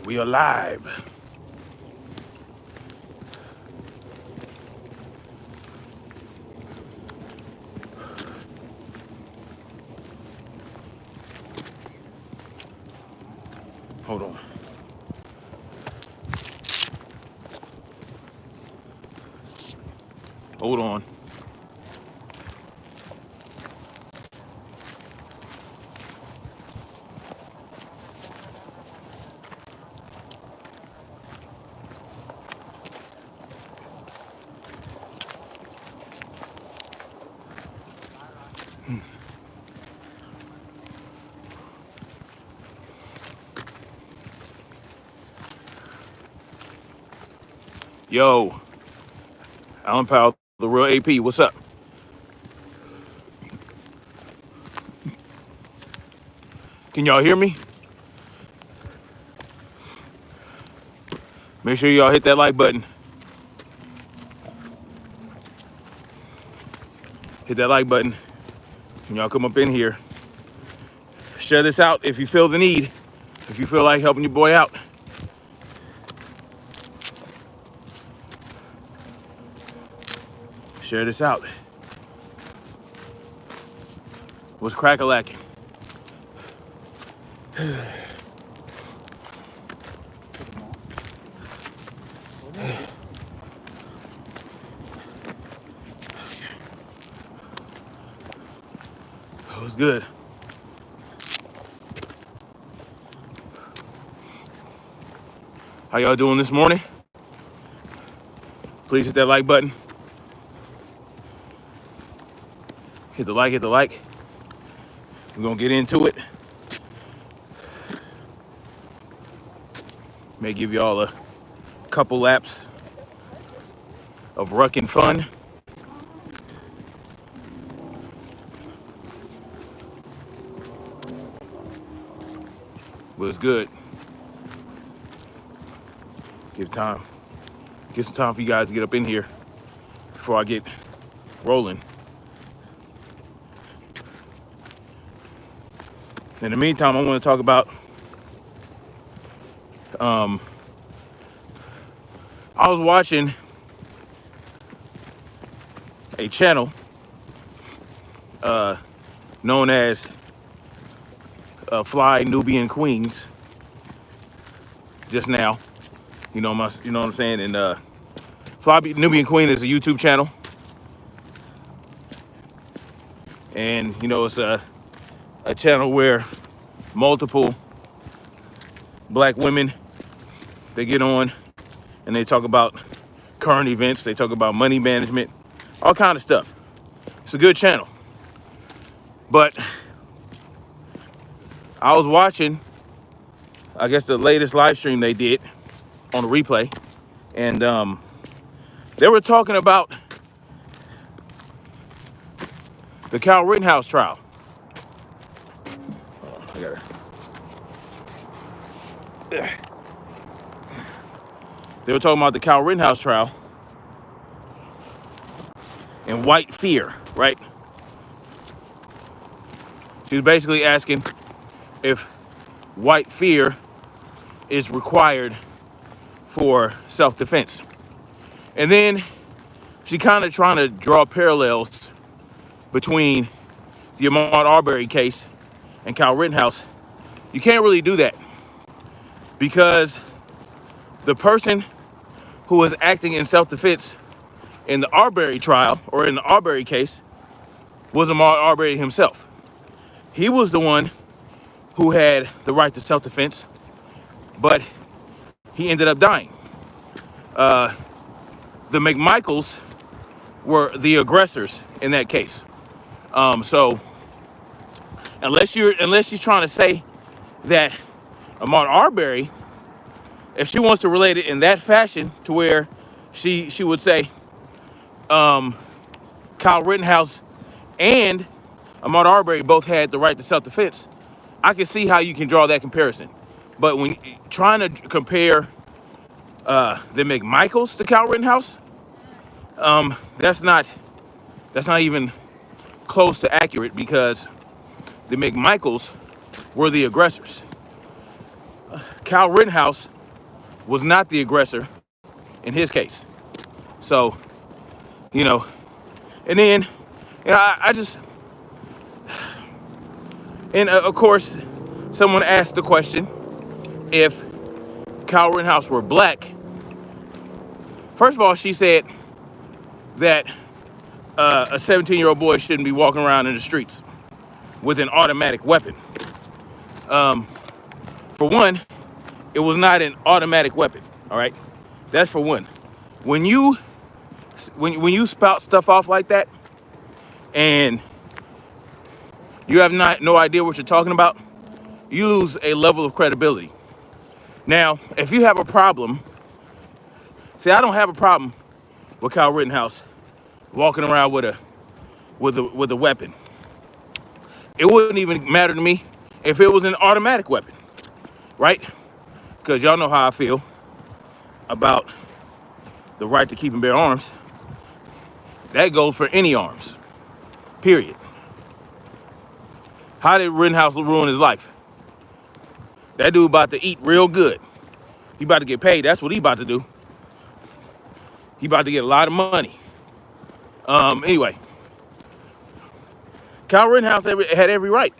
We are live. Hold on. Hold on. Yo, Alan Powell, the real AP. What's up? Can y'all hear me? Make sure y'all hit that like button. Hit that like button. When y'all come up in here, share this out if you feel the need. If you feel like helping your boy out. Share this out. What's crack-a-lacking? What's good? How y'all doing this morning? Please hit that like button. Hit the like, hit the like. We're gonna get into it. May give y'all a couple laps of rucking fun. But it's good. Give some time for you guys to get up in here before I get rolling. In the meantime, I want to talk about I was watching a channel known as Fly Nubian Queens just now. You know what I'm saying? And Fly Nubian Queen is a YouTube channel. And it's a channel where multiple black women, they get on and they talk about current events, they talk about money management, all kind of stuff. It's a good channel. But I was watching, I guess, the latest live stream they did on the replay, and they were talking about the Kyle Rittenhouse trial. I got it. They were talking about the Kyle Rittenhouse trial and white fear, right? She was basically asking if white fear is required for self-defense. And then she kind of trying to draw parallels between the Ahmaud Arbery case and Kyle Rittenhouse. You can't really do that because the person who was acting in self-defense in the Arbery trial, or in the Arbery case, was Ahmaud Arbery himself. He was the one who had the right to self-defense, but he ended up dying. The McMichaels were the aggressors in that case. So unless she's trying to say that Ahmaud Arbery, if she wants to relate it in that fashion, to where she would say Kyle Rittenhouse and Ahmaud Arbery both had the right to self-defense, I can see how you can draw that comparison. But when trying to compare the McMichaels to Kyle Rittenhouse, that's not even close to accurate, because the McMichaels were the aggressors. Kyle Rittenhouse was not the aggressor in his case. So, you know, and then, you know, I just, and of course, someone asked the question, if Kyle Rittenhouse were black. First of all, she said that a 17-year-old boy shouldn't be walking around in the streets with an automatic weapon. For one, it was not an automatic weapon. All right, that's for one. When you spout stuff off like that, and you have no idea what you're talking about, you lose a level of credibility. Now, if you have a problem, see, I don't have a problem with Kyle Rittenhouse walking around with a weapon. It wouldn't even matter to me if it was an automatic weapon, right? Because y'all know how I feel about the right to keep and bear arms. That goes for any arms, period. How did Rittenhouse ruin his life? That dude about to eat real good. He about to get paid. That's what he about to do. He about to get a lot of money. Anyway, Kyle Rittenhouse had every right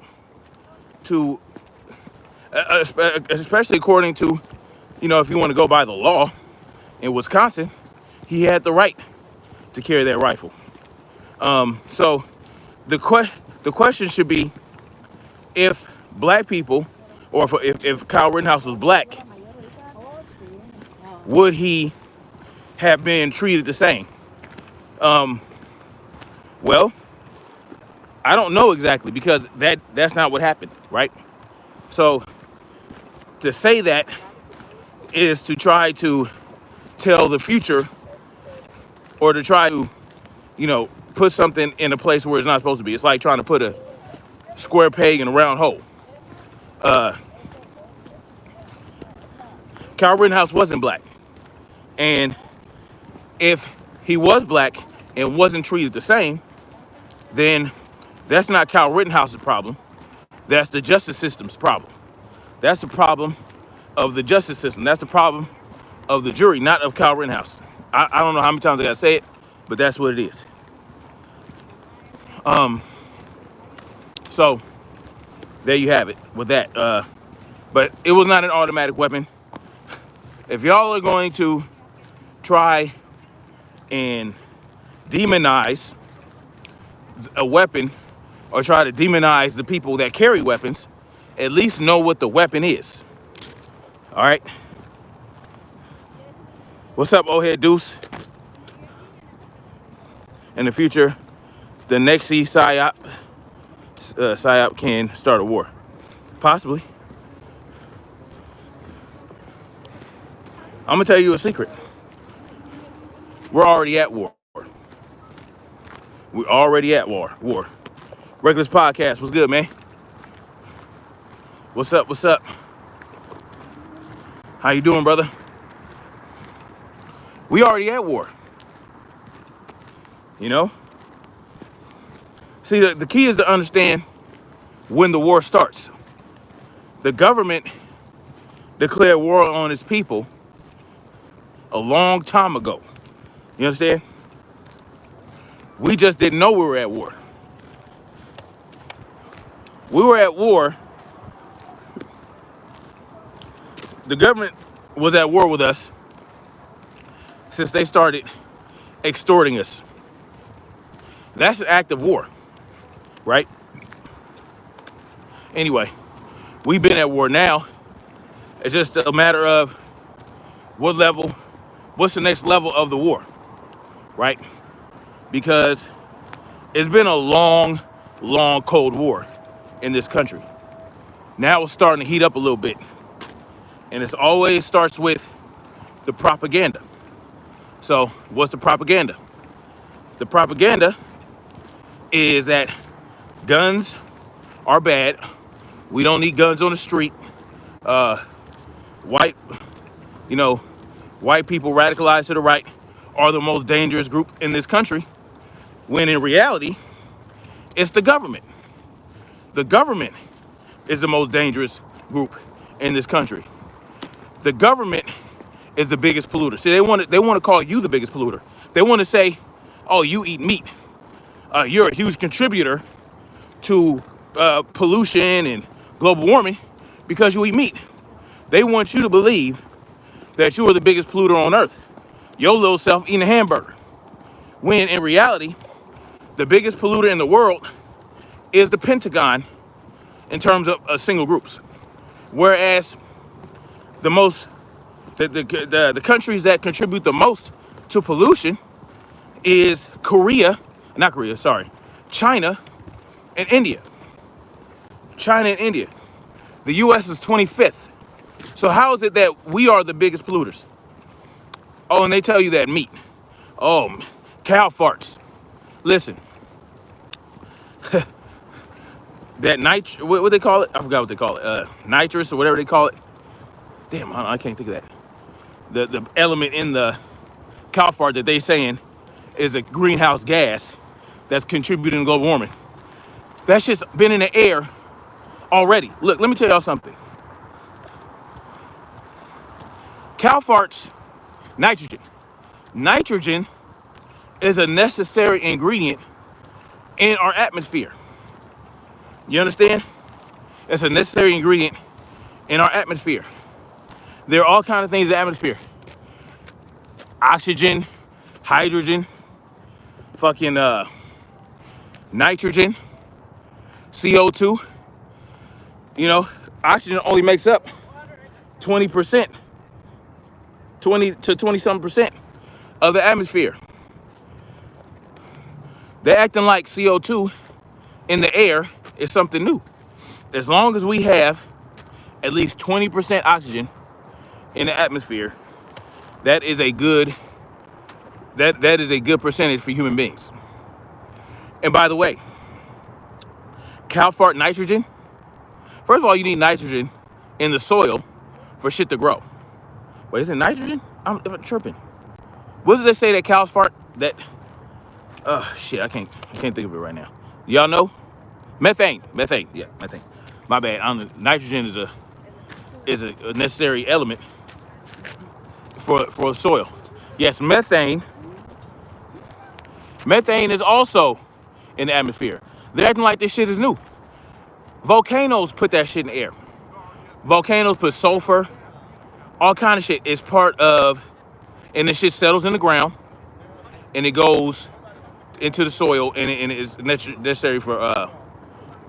to, especially according to, you know, if you want to go by the law in Wisconsin, he had the right to carry that rifle. So the question should be, if black people, or if Kyle Rittenhouse was black, would he have been treated the same? Well, I don't know exactly, because that's not what happened, right? So to say that is to try to tell the future, or to try to, you know, put something in a place where it's not supposed to be. It's like trying to put a square peg in a round hole. Kyle Rittenhouse wasn't black. And if he was black and wasn't treated the same, then that's not Kyle Rittenhouse's problem. That's the justice system's problem. That's the problem of the justice system. That's the problem of the jury, not of Kyle Rittenhouse. I don't know how many times I gotta say it, but that's what it is. So there you have it with that. But it was not an automatic weapon. If y'all are going to try and demonize a weapon, or try to demonize the people that carry weapons, at least know what the weapon is. All right. What's up, old head Deuce? In the future, the next PSYOP can start a war. Possibly. I'm gonna tell you a secret. We're already at war. We're already at war. Reckless Podcast, what's good, man? What's up? What's up? How you doing, brother? We already at war. You know? See, the key is to understand when the war starts. The government declared war on its people a long time ago. You understand? We just didn't know we were at war. We were at war. The government was at war with us since they started extorting us. That's an act of war, right? Anyway, we've been at war now. It's just a matter of what's the next level of the war, right? Because it's been a long, long Cold War in this country. Now it's starting to heat up a little bit. And it always starts with the propaganda. So what's the propaganda? The propaganda is that guns are bad. We don't need guns on the street. White people radicalized to the right are the most dangerous group in this country, when in reality, it's the government. The government is the most dangerous group in this country. The government is the biggest polluter. See, they want to call you the biggest polluter. They want to say, oh, you eat meat. You're a huge contributor to pollution and global warming because you eat meat. They want you to believe that you are the biggest polluter on earth. Your little self eating a hamburger. When in reality, the biggest polluter in the world is the Pentagon in terms of single groups. Whereas the countries that contribute the most to pollution is China and India. China and India. The US is 25th. So how is it that we are the biggest polluters? Oh, and they tell you that meat. Oh, cow farts. Listen. That what they call it? I forgot what they call it. Nitrous or whatever they call it. Damn, I can't think of that. The element in the cow fart that they saying is a greenhouse gas that's contributing to global warming. That shit's been in the air already. Look, let me tell y'all something. Cow farts, nitrogen. Nitrogen is a necessary ingredient in our atmosphere. You understand? It's a necessary ingredient in our atmosphere. There are all kinds of things in the atmosphere. Oxygen, hydrogen, fucking nitrogen, CO2. You know, oxygen only makes up 20%, 20 to 20-something% of the atmosphere. They're acting like CO2 in the air is something new. As long as we have at least 20% oxygen in the atmosphere, that is a good percentage for human beings. And by the way, cow fart nitrogen. First of all, you need nitrogen in the soil for shit to grow. Wait, is it nitrogen? I'm tripping. What does they say that cows fart? That shit, I can't think of it right now. Y'all know? Methane. Yeah, methane. My bad. Nitrogen is a necessary element for soil. Yes, methane. Methane is also in the atmosphere. They're acting like this shit is new. Volcanoes put that shit in the air. Volcanoes put sulfur, all kind of shit. It's part of, and the shit settles in the ground, and it goes into the soil, and it is necessary for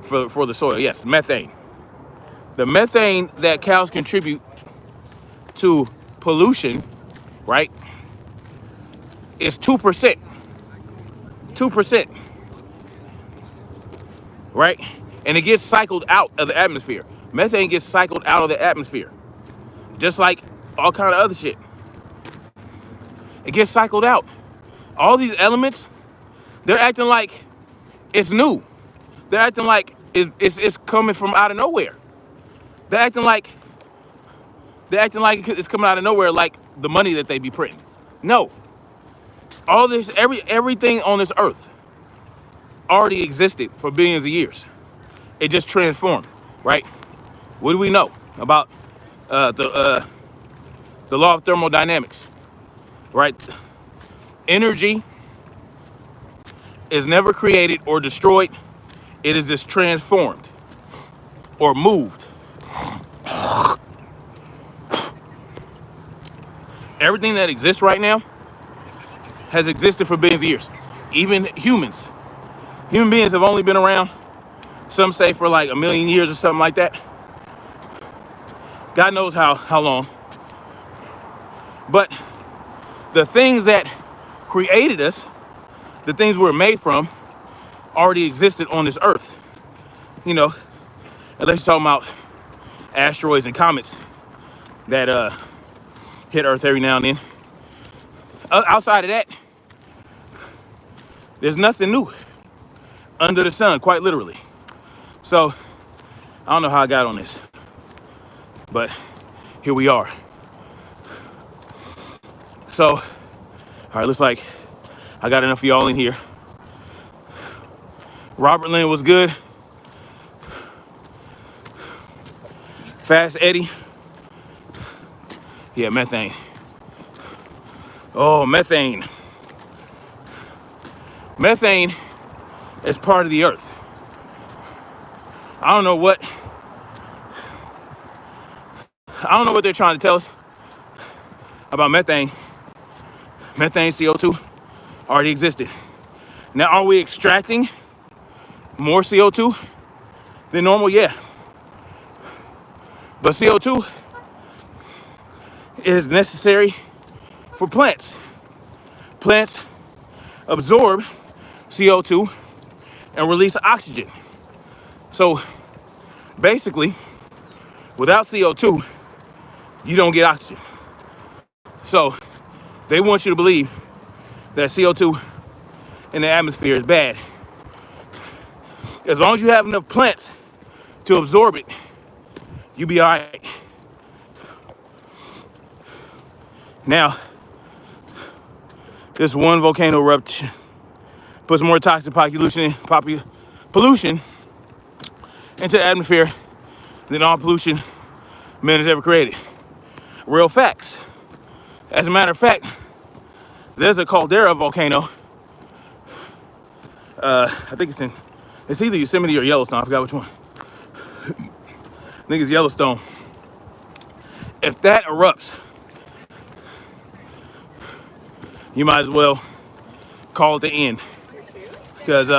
the soil. Yes, methane. The methane that cows contribute to pollution, right, is 2%. 2%. Right? And it gets cycled out of the atmosphere. Methane gets cycled out of the atmosphere. Just like all kind of other shit. It gets cycled out. All these elements, they're acting like it's new. They're acting like it's coming from out of nowhere. They're acting like it's coming out of nowhere, like the money that they be printing. No. All this, everything on this earth already existed for billions of years. It just transformed, right? What do we know about the law of thermodynamics, right? Energy is never created or destroyed. It is just transformed or moved. Everything that exists right now has existed for billions of years. Even humans. Human beings have only been around, some say for like 1 million years or something like that. God knows how long. But the things that created us, the things we were made from, already existed on this earth. You know, unless you're talking about asteroids and comets that hit Earth every now and then. Outside of that, there's nothing new under the sun, quite literally. So, I don't know how I got on this, but here we are. So, all right, looks like I got enough of y'all in here. Robert Lynn was good. Fast Eddie. Yeah, methane. Oh, methane. Methane is part of the earth. I don't know what they're trying to tell us about methane. Methane, CO2 already existed. Now, are we extracting more CO2 than normal? Yeah. But CO2 is necessary for plants. Plants absorb CO2 and release oxygen. So basically, without CO2, you don't get oxygen. So they want you to believe that CO2 in the atmosphere is bad. As long as you have enough plants to absorb it, you'll be all right. Now, this one volcano eruption puts more toxic pollution into the atmosphere than all pollution man has ever created. Real facts. As a matter of fact, there's a caldera volcano. I think it's either Yosemite or Yellowstone. I forgot which one. I think it's Yellowstone. If that erupts, you might as well call it the end, because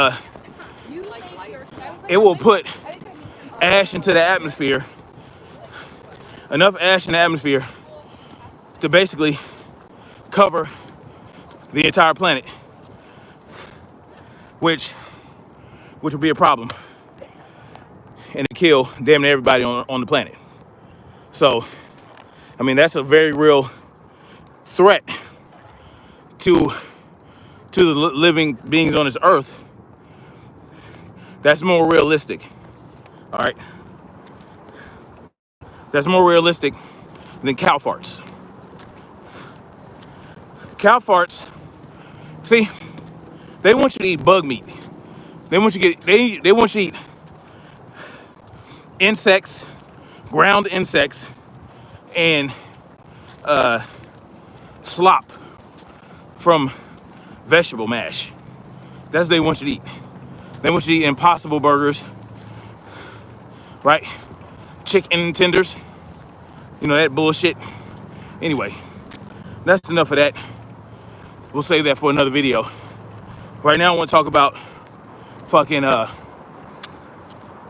it will put ash into the atmosphere, enough ash in the atmosphere to basically cover the entire planet, which would be a problem, and it kill damn near everybody on the planet. So, I mean, that's a very real threat to the living beings on this earth. That's more realistic. All right, that's more realistic than cow farts. Cow farts, see, they want you to eat bug meat. They want you to eat insects, ground insects, and slop from vegetable mash. That's what they want you to eat. They want you to eat Impossible burgers, right? Chicken tenders, you know, that bullshit. Anyway, that's enough of that. We'll save that for another video. Right now I want to talk about fucking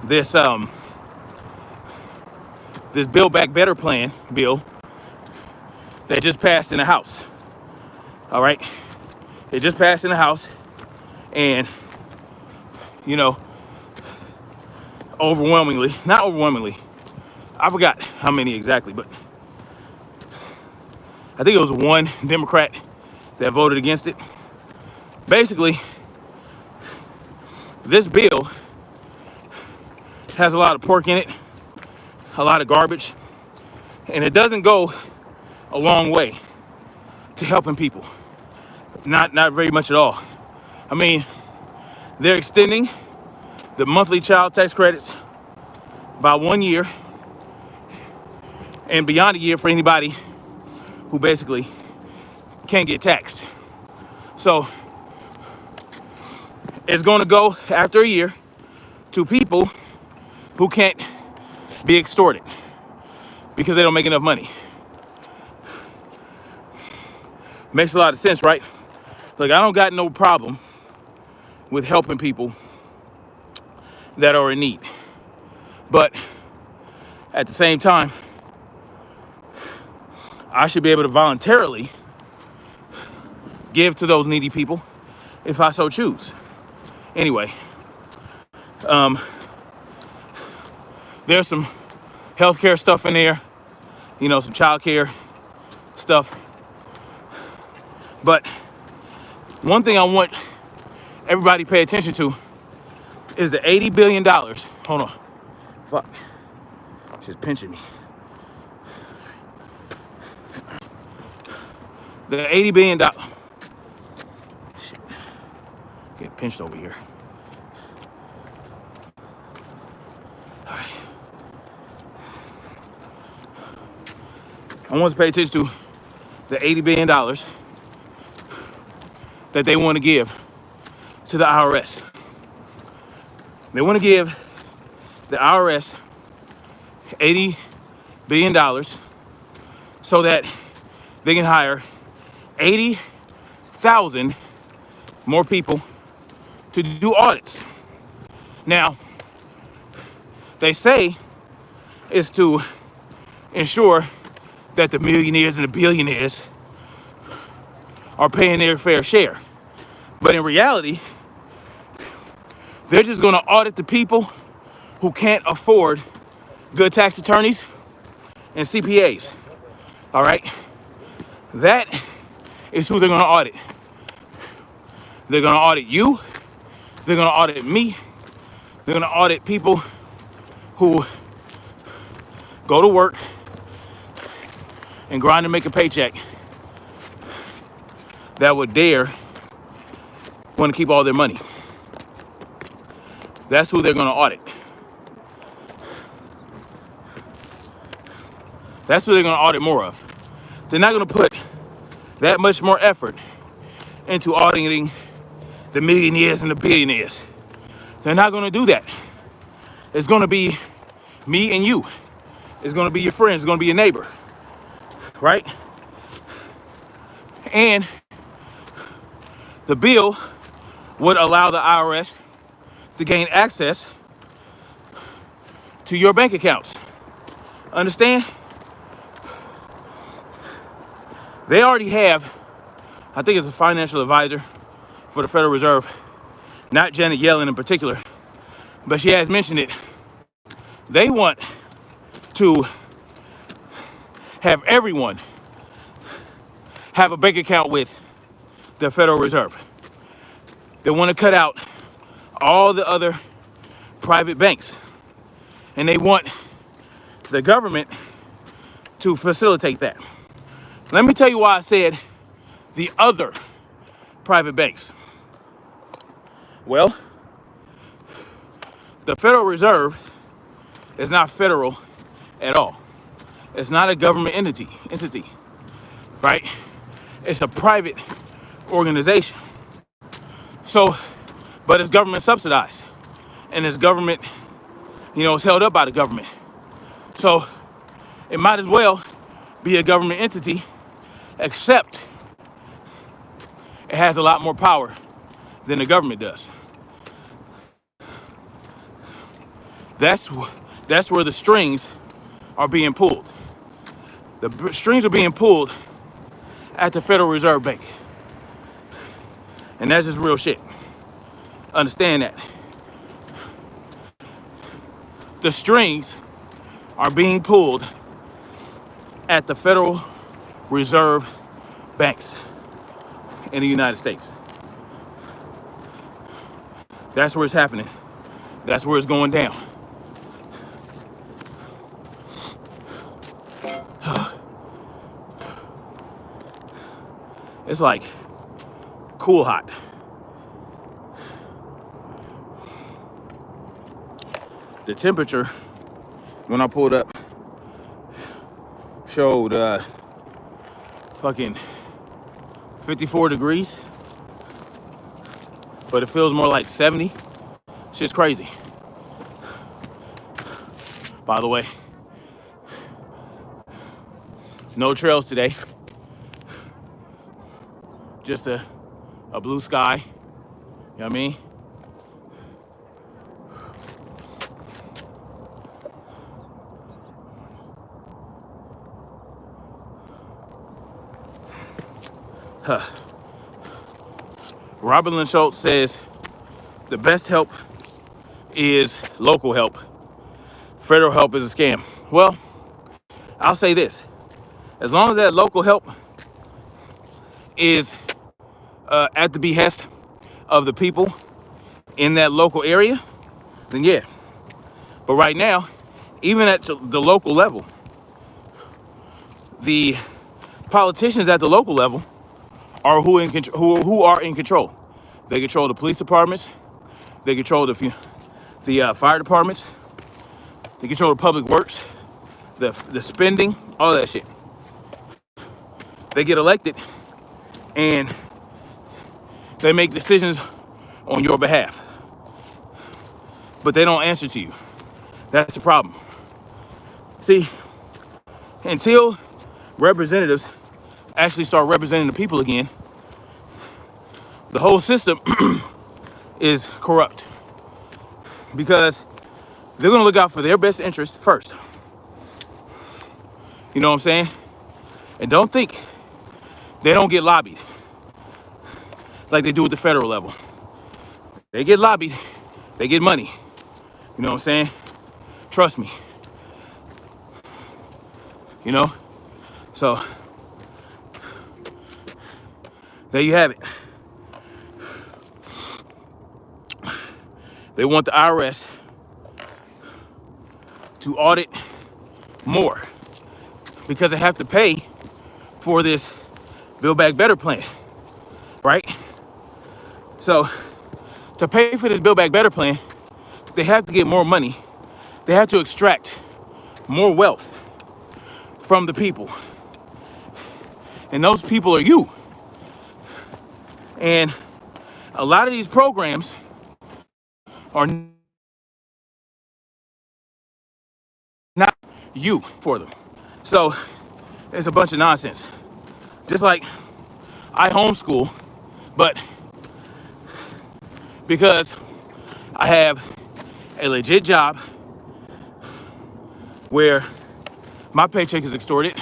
this Build Back Better plan bill that just passed in the House. All right, it just passed in the House, and you know, not overwhelmingly, I forgot how many exactly, but I think it was one Democrat that voted against it. Basically, this bill has a lot of pork in it, a lot of garbage, and it doesn't go a long way to helping people. Not very much at all. I mean, they're extending the monthly child tax credits by 1 year and beyond a year for anybody who basically can't get taxed. So it's going to go after a year to people who can't be extorted because they don't make enough money. Makes a lot of sense, right? Look, I don't got no problem with helping people that are in need. But at the same time, I should be able to voluntarily give to those needy people if I so choose. Anyway, there's some healthcare stuff in there, you know, some childcare stuff. But one thing I want everybody to pay attention to is the $80 billion. Hold on. Fuck. She's pinching me. The $80 billion. Shit. Getting pinched over here. All right. I want to pay attention to the $80 billion that they want to give to the IRS. They want to give the IRS $80 billion so that they can hire 80,000 more people to do audits. Now, they say it's to ensure that the millionaires and the billionaires are paying their fair share. But in reality, they're just going to audit the people who can't afford good tax attorneys and CPAs. All right? That is who they're going to audit. They're going to audit you. They're going to audit me. They're going to audit people who go to work and grind to make a paycheck that would dare want to keep all their money. That's who they're going to audit. That's who they're going to audit more of. They're not going to put that much more effort into auditing the millionaires and the billionaires. They're not going to do that. It's going to be me and you. It's going to be your friends. It's going to be your neighbor. Right? And the bill would allow the IRS to gain access to your bank accounts. Understand? They already have, I think it's a financial advisor for the Federal Reserve, not Janet Yellen in particular, but she has mentioned it. They want to have everyone have a bank account with the Federal Reserve. They want to cut out all the other private banks, and they want the government to facilitate that. Let me tell you why I said the other private banks. Well, the Federal Reserve is not federal at all. It's not a government entity, right? It's a private organization. So, but it's government subsidized, and it's government, it's held up by the government. So it might as well be a government entity, except it has a lot more power than the government does. That's where the strings are being pulled. The strings are being pulled at the Federal Reserve Bank. And that's just real shit. Understand that. The strings are being pulled at the Federal Reserve banks in the United States. That's where it's happening. That's where it's going down. It's like cool hot. The temperature, when I pulled up, showed fucking 54 degrees, but it feels more like 70. Shit's crazy. By the way, no trails today. Just a blue sky. You know what I mean? Robert Lynn Schultz says the best help is local help. Federal help is a scam. Well, I'll say this. As long as that local help is at the behest of the people in that local area, then yeah. But right now, even at the local level, the politicians at the local level are who are in control. They control the police departments. They control the fire departments. They control the public works, the spending, all that shit. They get elected, and They make decisions on your behalf, but they don't answer to you. That's the problem. See, until representatives actually start representing the people again, the whole system is corrupt, because they're gonna look out for their best interest first. You know what I'm saying? And don't think they don't get lobbied like they do at the federal level. They get lobbied, they get money. You know what I'm saying? Trust me. You know? So, there you have it. They want the IRS to audit more because they have to pay for this Build Back Better plan, right? So to pay for this Build Back Better plan, they have to get more money. They have to extract more wealth from the people. And those people are you. And a lot of these programs are not you for them. So it's a bunch of nonsense. Just like I homeschool, but because I have a legit job where my paycheck is extorted,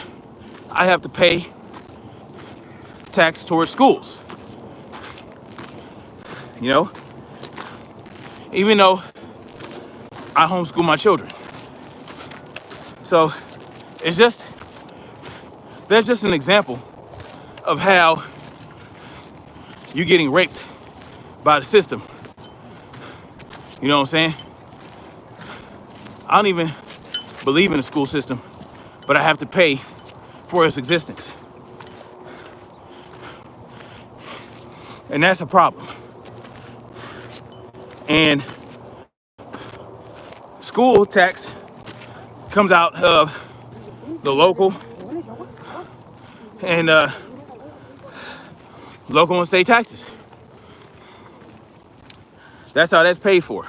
I have to pay tax towards schools. You know? Even though I homeschool my children. So it's just, that's just an example of how you're getting raped by the system. You know what I'm saying? I don't even believe in the school system, but I have to pay for its existence. And that's a problem. And school tax comes out of the local and local and state taxes. That's how that's paid for.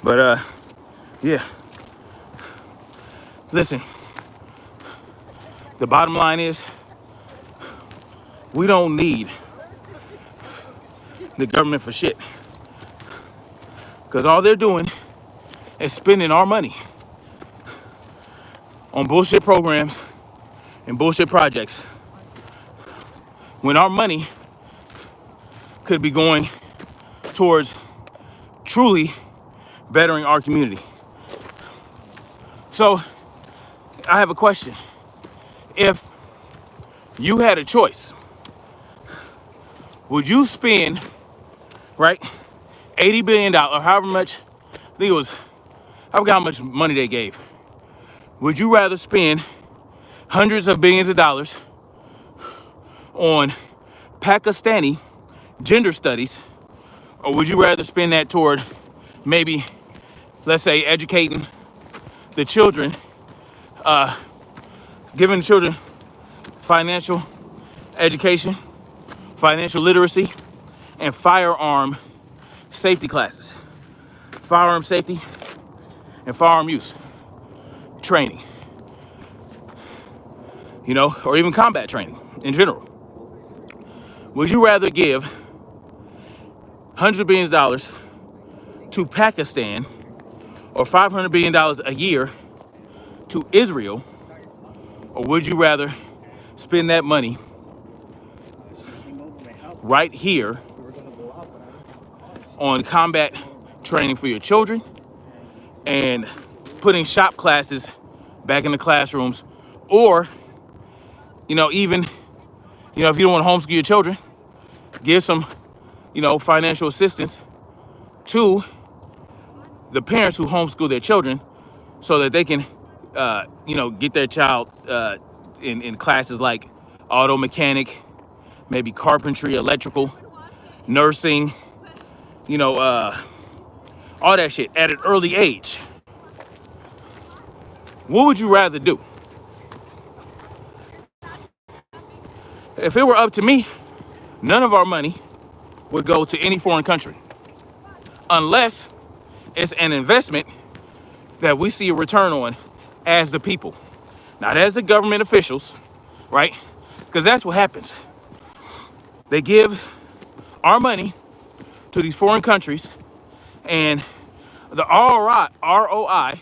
But yeah. Listen, the bottom line is we don't need the government for shit. Because all they're doing is spending our money on bullshit programs and bullshit projects, when our money could be going towards truly bettering our community. So I have a question. If you had a choice, would you spend, right, $80 billion, or however much, I think it was, I forgot how much money they gave. Would you rather spend hundreds of billions of dollars on Pakistani gender studies, or would you rather spend that toward maybe, let's say, educating the children, giving the children financial education, financial literacy, and firearm safety classes, firearm safety and firearm use training, you know, or even combat training in general? Would you rather give hundreds of billions of dollars to Pakistan or $500 billion a year to Israel, or would you rather spend that money right here on combat training for your children and putting shop classes back in the classrooms, or, you know, even, you know, if you don't want to homeschool your children, give some, you know, financial assistance to the parents who homeschool their children so that they can, you know, get their child in classes like auto mechanic, maybe carpentry, electrical, nursing, you know, all that shit at an early age. What would you rather do? If it were up to me, none of our money would go to any foreign country unless it's an investment that we see a return on as the people, not as the government officials, right? Because that's what happens. They give our money to these foreign countries, and the ROI,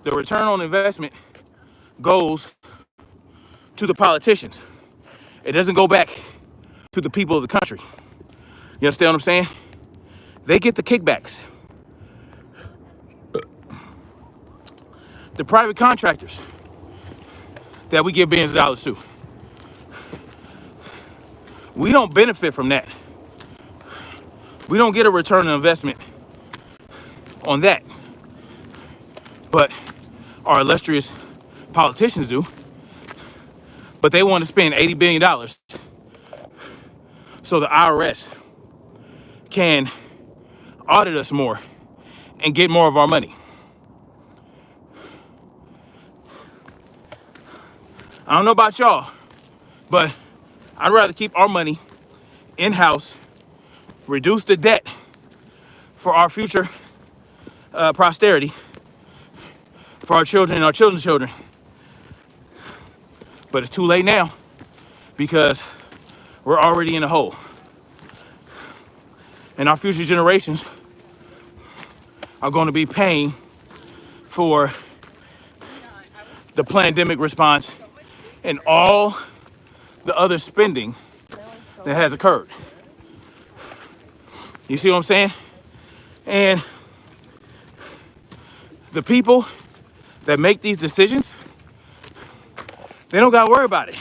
the return on investment, goes to the politicians. It doesn't go back to the people of the country. You understand what I'm saying? They get the kickbacks. The private contractors that we give billions of dollars to, we don't benefit from that. We don't get a return on investment on that. But our illustrious politicians do. But they want to spend $80 billion so the IRS can audit us more and get more of our money. I don't know about y'all, but I'd rather keep our money in-house, reduce the debt for our future posterity, for our children and our children's children. But it's too late now because we're already in a hole. And our future generations are going to be paying for the pandemic response and all the other spending that has occurred. You see what I'm saying? And the people that make these decisions, they don't gotta worry about it.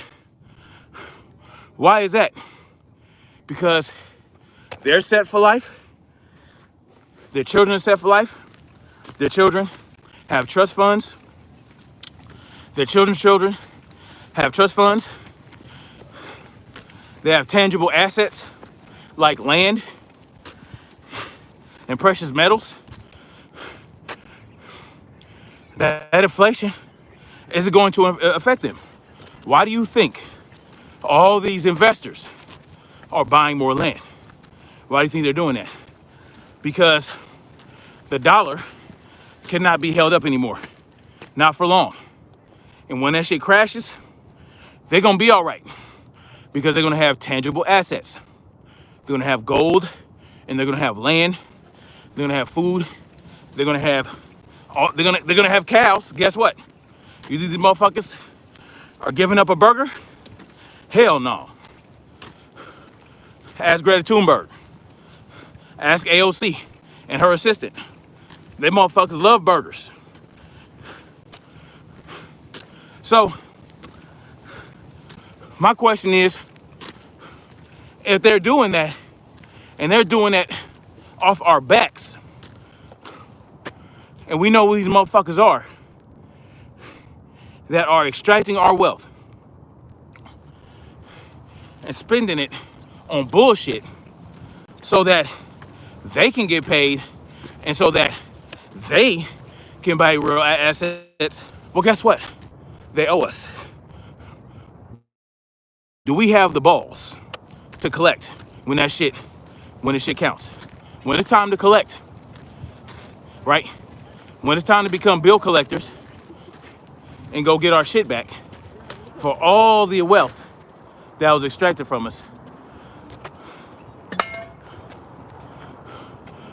Why is that? Because they're set for life. Their children are set for life. Their children have trust funds. Their children's children have trust funds. They have tangible assets like land and precious metals. That inflation isn't going to affect them. Why do you think all these investors are buying more land? Why do you think they're doing that? Because the dollar cannot be held up anymore. Not for long. And when that shit crashes, they're gonna be all right. Because they're gonna have tangible assets. They're gonna have gold, and they're gonna have land. They're gonna have food. They're gonna have they're gonna have cows. Guess what? You think these motherfuckers are giving up a burger? Hell no. Ask Greta Thunberg. Ask AOC and her assistant. They motherfuckers love burgers. So, my question is, if they're doing that, and they're doing that off our backs, and we know who these motherfuckers are, that are extracting our wealth and spending it on bullshit so that they can get paid and so that they can buy real assets, well, guess what? They owe us. Do we have the balls to collect when the shit counts? When it's time to collect, right? When it's time to become bill collectors and go get our shit back for all the wealth that was extracted from us,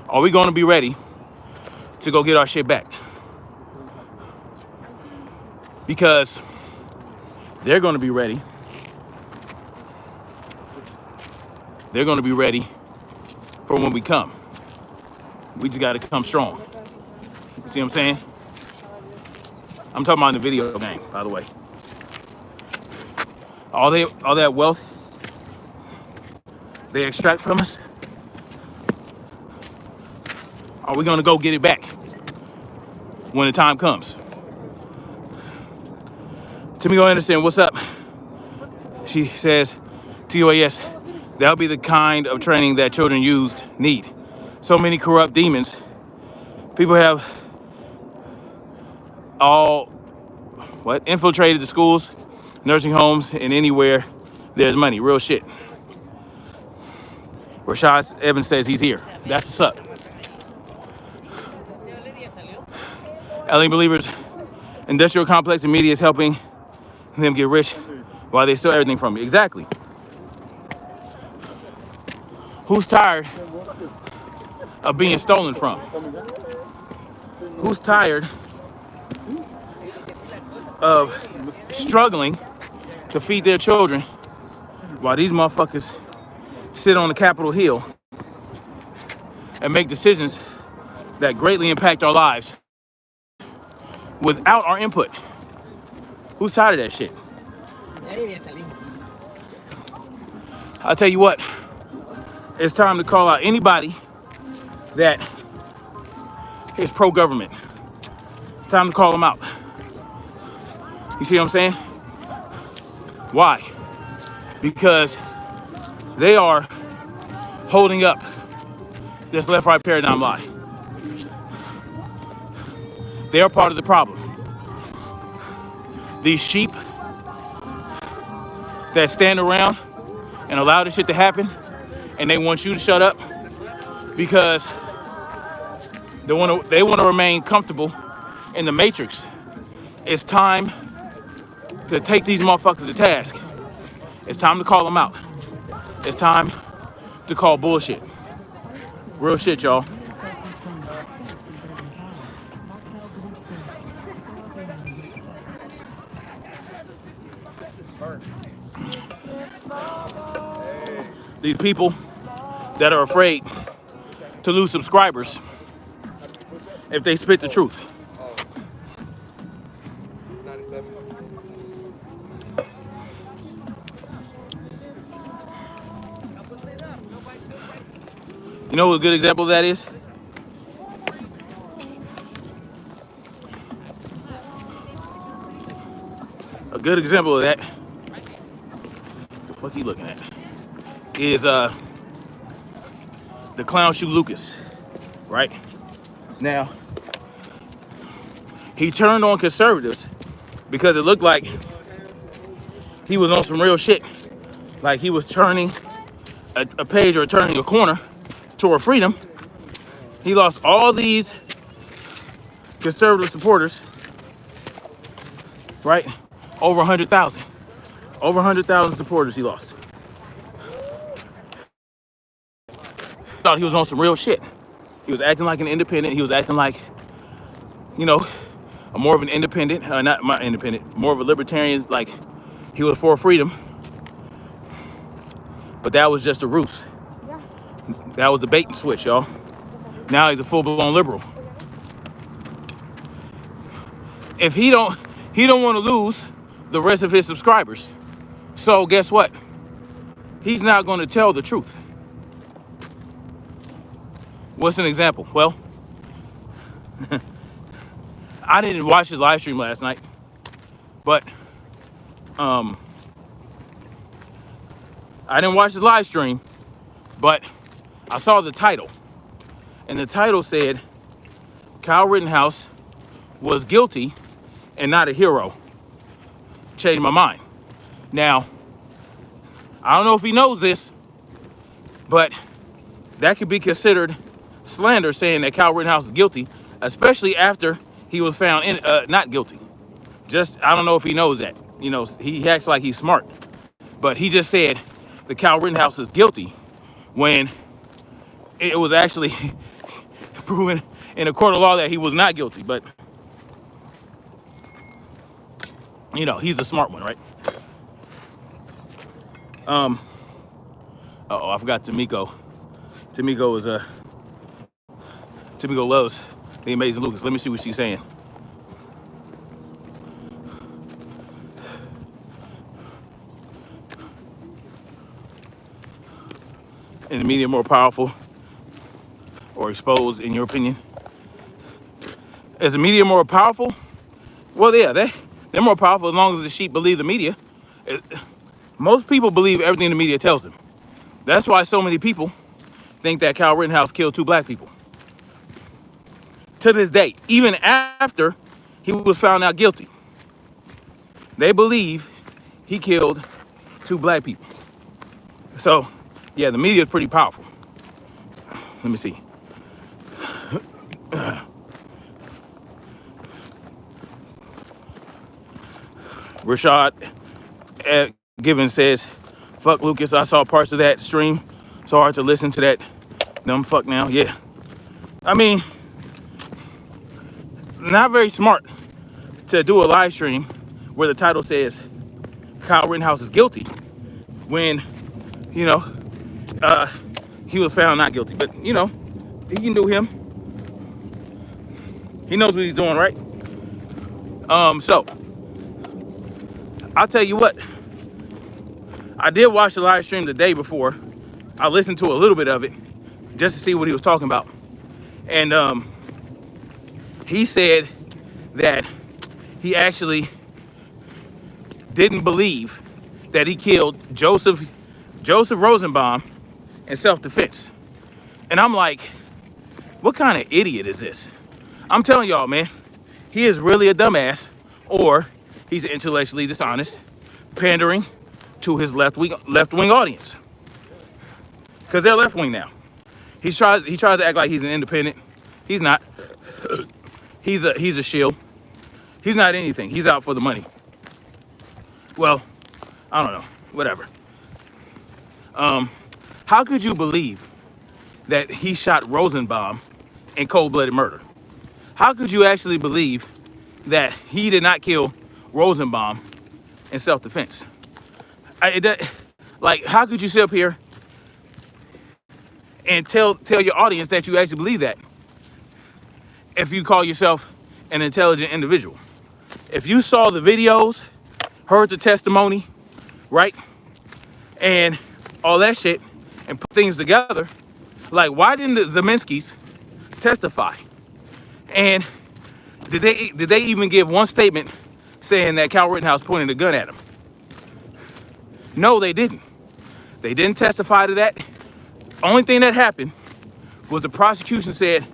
are we going to be ready to go get our shit back? Because they're going to be ready. They're going to be ready for when we come. We just got to come strong. You see what I'm saying? I'm talking about in the video game, by the way. All that wealth they extract from us, are we gonna go get it back when the time comes? Tamiko Anderson, what's up? She says, TOAS, that'll be the kind of training that children need. So many corrupt demons. People have all infiltrated the schools, nursing homes, and anywhere there's money. Real shit. Rashad Evans says he's here. That's what's up. LA believers, industrial complex and media is helping them get rich while they steal everything from you. Exactly. Who's tired of being stolen from? Who's tired of struggling to feed their children while these motherfuckers sit on the Capitol Hill and make decisions that greatly impact our lives without our input? Who's tired of that shit? I'll tell you what, it's time to call out anybody that is pro-government. It's time to call them out. You see what I'm saying? Why? Because they are holding up this left-right paradigm lie. They are part of the problem. These sheep that stand around and allow this shit to happen, and they want you to shut up because they want to remain comfortable in the matrix. It's time to take these motherfuckers to task. It's time to call them out. It's time to call bullshit. Real shit, y'all. These people that are afraid to lose subscribers if they spit the truth. You know what a good example of that is? A good example of that, what the fuck you looking at, is the clown shoe Lucas, right? Now, he turned on conservatives because it looked like he was on some real shit. Like he was turning a page or turning a corner toward freedom. He lost all these conservative supporters, right? Over 100,000. Over 100,000 supporters he lost. Thought he was on some real shit. He was acting like an independent. He was acting like, you know, more of an independent, more of a libertarian. Like he was for freedom. But that was just a ruse. That was the bait and switch, y'all. Now he's a full-blown liberal. If he don't want to lose the rest of his subscribers. So guess what? He's not going to tell the truth. What's an example? Well, I didn't watch his live stream last night, but I didn't watch his live stream, but I saw the title, and the title said Kyle Rittenhouse was guilty and not a hero. Changed my mind. Now, I don't know if he knows this, but that could be considered slander, saying that Kyle Rittenhouse is guilty, especially after he was found not guilty. I don't know if he knows that. You know, he acts like he's smart, but he just said that Kyle Rittenhouse is guilty when it was actually proven in a court of law that he was not guilty. But you know, he's a smart one, right? I forgot Tamiko. Tamiko loves the Amazing Lucas. Let me see what she's saying. And the media more powerful or exposed, in your opinion? Is the media more powerful? Well, yeah, they're more powerful as long as the sheep believe the media. Most people believe everything the media tells them. That's why so many people think that Kyle Rittenhouse killed 2 black people. To this day, even after he was found out guilty. They believe he killed 2 black people. So, yeah, the media is pretty powerful. Let me see. Rashad Given says, fuck Lucas, I saw parts of that stream. So hard to listen to that dumb fuck now. Yeah. I mean, not very smart to do a live stream where the title says Kyle Rittenhouse is guilty when, you know, he was found not guilty. But, you know, he can do him. He knows what he's doing, right? So, I'll tell you what. I did watch the live stream the day before. I listened to a little bit of it just to see what he was talking about. And he said that he actually didn't believe that he killed Joseph Rosenbaum in self-defense. And I'm like, what kind of idiot is this? I'm telling y'all, man, he is really a dumbass, or he's intellectually dishonest, pandering to his left-wing audience. Because they're left-wing now. He tries to act like he's an independent. He's not. He's a shill. He's not anything. He's out for the money. Well, I don't know. Whatever. How could you believe that he shot Rosenbaum in cold-blooded murder? How could you actually believe that he did not kill Rosenbaum in self-defense? Like, how could you sit up here and tell your audience that you actually believe that if you call yourself an intelligent individual? If you saw the videos, heard the testimony, right, and all that shit, and put things together, like, why didn't the Zeminskis testify? And did they even give one statement saying that Kyle Rittenhouse pointed a gun at him? No, they didn't. They didn't testify to that. Only thing that happened was the prosecution said,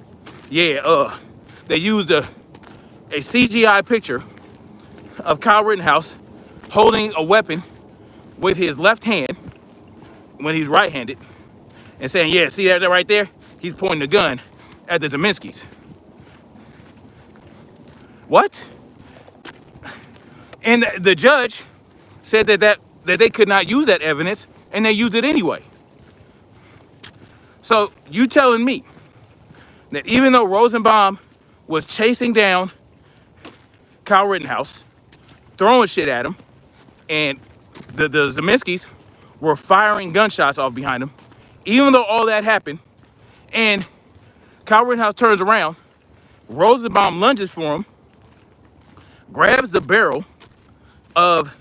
yeah, they used a CGI picture of Kyle Rittenhouse holding a weapon with his left hand when he's right-handed and saying, yeah, see that right there? He's pointing a gun at the Zeminskis. What? And the judge said that they could not use that evidence, and they used it anyway. So you telling me that even though Rosenbaum was chasing down Kyle Rittenhouse, throwing shit at him, and the Zeminskis were firing gunshots off behind him, even though all that happened, and Kyle Rittenhouse turns around, Rosenbaum lunges for him, grabs the barrel of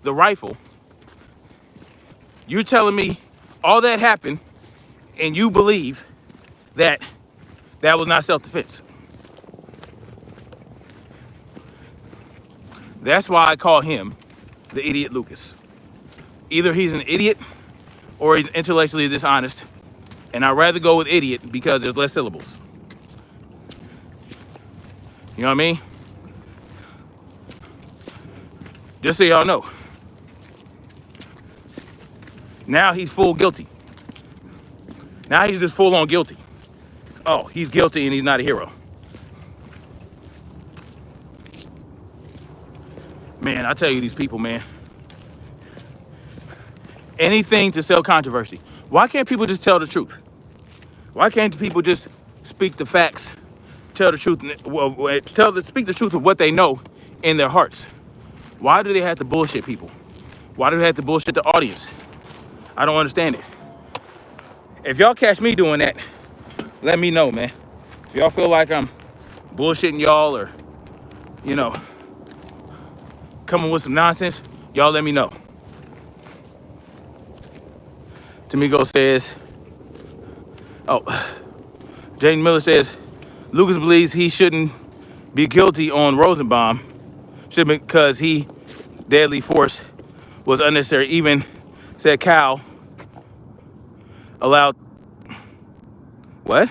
the rifle. You're telling me all that happened and you believe that that was not self-defense? That's why I call him the idiot Lucas. Either he's an idiot or he's intellectually dishonest, and I'd rather go with idiot because there's less syllables. You know what I mean? Just so y'all know. Now he's full guilty. Now he's just full on guilty. Oh, he's guilty and he's not a hero. Man, I tell you, these people, man. Anything to sell controversy. Why can't people just tell the truth? Why can't people just speak the facts, tell the truth, speak the truth of what they know in their hearts? Why do they have to bullshit people? Why do they have to bullshit the audience? I don't understand it. If y'all catch me doing that, let me know, man. If y'all feel like I'm bullshitting y'all or, you know, coming with some nonsense, y'all let me know. Tamiko says, oh, Jane Miller says, Lucas believes he shouldn't be guilty on Rosenbaum because deadly force was unnecessary. Even said Kyle allowed, what?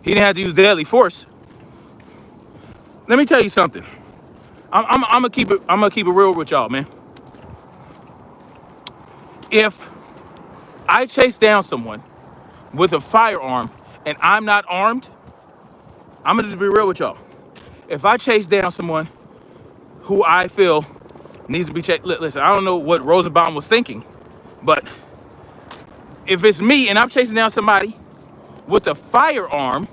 He didn't have to use deadly force. Let me tell you something. I'm gonna keep it. I'm gonna keep it real with y'all, man. If I chase down someone with a firearm and I'm not armed, I'm gonna just be real with y'all. If I chase down someone who I feel needs to be checked, listen, I don't know what Rosenbaum was thinking, but if it's me and I'm chasing down somebody with a firearm,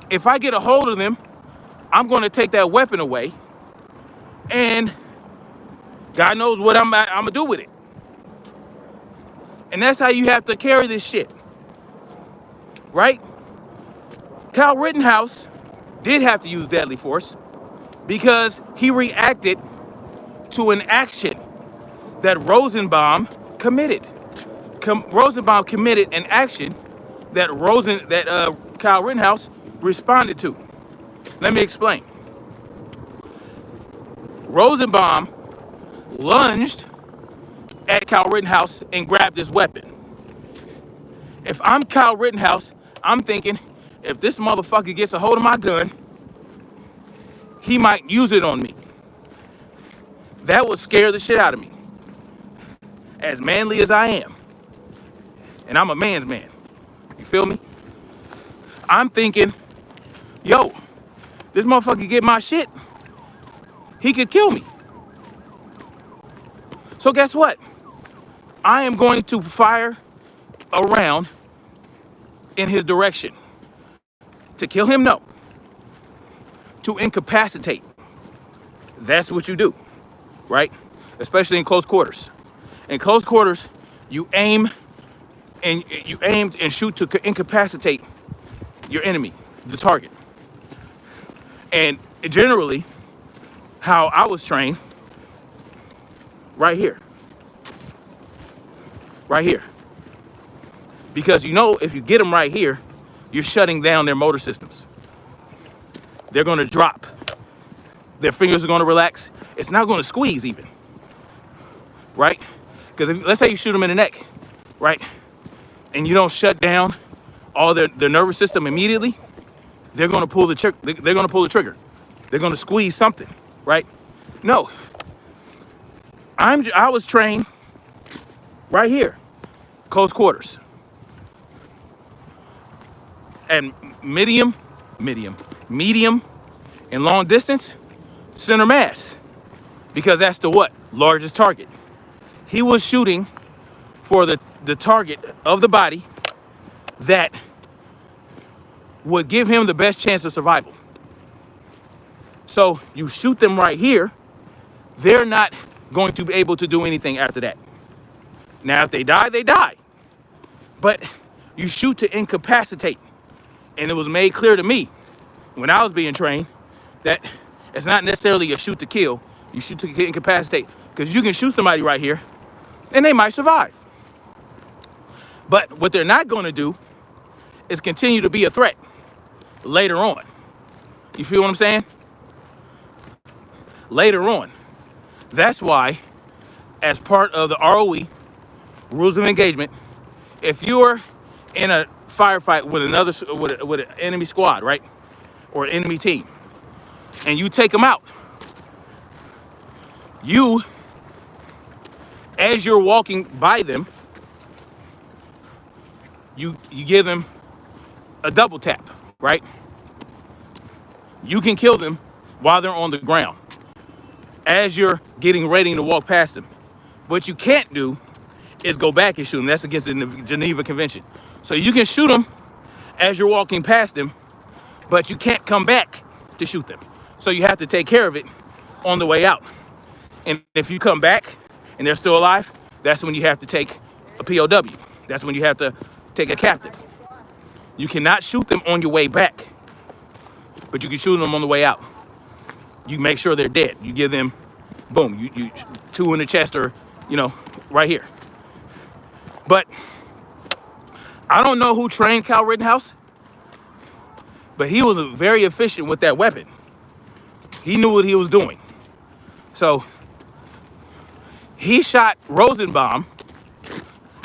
if I get a hold of them, I'm going to take that weapon away, and God knows what I'm gonna do with it. And that's how you have to carry this shit, right? Kyle Rittenhouse did have to use deadly force because he reacted to an action that Rosenbaum committed. Rosenbaum committed an action that Kyle Rittenhouse responded to. Let me explain. Rosenbaum lunged at Kyle Rittenhouse and grabbed his weapon. If I'm Kyle Rittenhouse, I'm thinking, if this motherfucker gets a hold of my gun, he might use it on me. That would scare the shit out of me. As manly as I am. And I'm a man's man. You feel me? I'm thinking, yo, this motherfucker get my shit, he could kill me. So guess what? I am going to fire a round in his direction. To kill him? No. To incapacitate. That's what you do, right? Especially in close quarters. In close quarters, you aim and shoot to incapacitate your enemy, the target. And generally, how I was trained, right here. Right here. Because if you get them right here, you're shutting down their motor systems. They're going to drop. Their fingers are going to relax. It's not going to squeeze even. Right? Because let's say you shoot them in the neck, right? And you don't shut down all their nervous system immediately, they're going to pull the trigger. They're going to pull the trigger. They're going to squeeze something, right? No. I was trained right here, close quarters. And medium, and long distance, center mass. Because that's the what? Largest target. He was shooting for the target of the body that would give him the best chance of survival. So you shoot them right here, they're not going to be able to do anything after that. Now, if they die, they die. But you shoot to incapacitate. And it was made clear to me when I was being trained that it's not necessarily a shoot to kill. You shoot to incapacitate. Because you can shoot somebody right here and they might survive. But what they're not going to do is continue to be a threat later on. You feel what I'm saying? Later on. That's why, as part of the ROE, rules of engagement, if you're in a firefight with an enemy squad, right? Or an enemy team, and you take them out, as you're walking by them, you give them a double tap, right? You can kill them while they're on the ground as you're getting ready to walk past them. What you can't do is go back and shoot them. That's against the Geneva Convention. So you can shoot them as you're walking past them, but you can't come back to shoot them. So you have to take care of it on the way out. And if you come back and they're still alive, that's when you have to take a POW. That's when you have to take a captive. You cannot shoot them on your way back, but you can shoot them on the way out. You make sure they're dead. You give them, boom, you 2 in the chest or, right here. But I don't know who trained Kyle Rittenhouse, but he was very efficient with that weapon. He knew what he was doing. So he shot Rosenbaum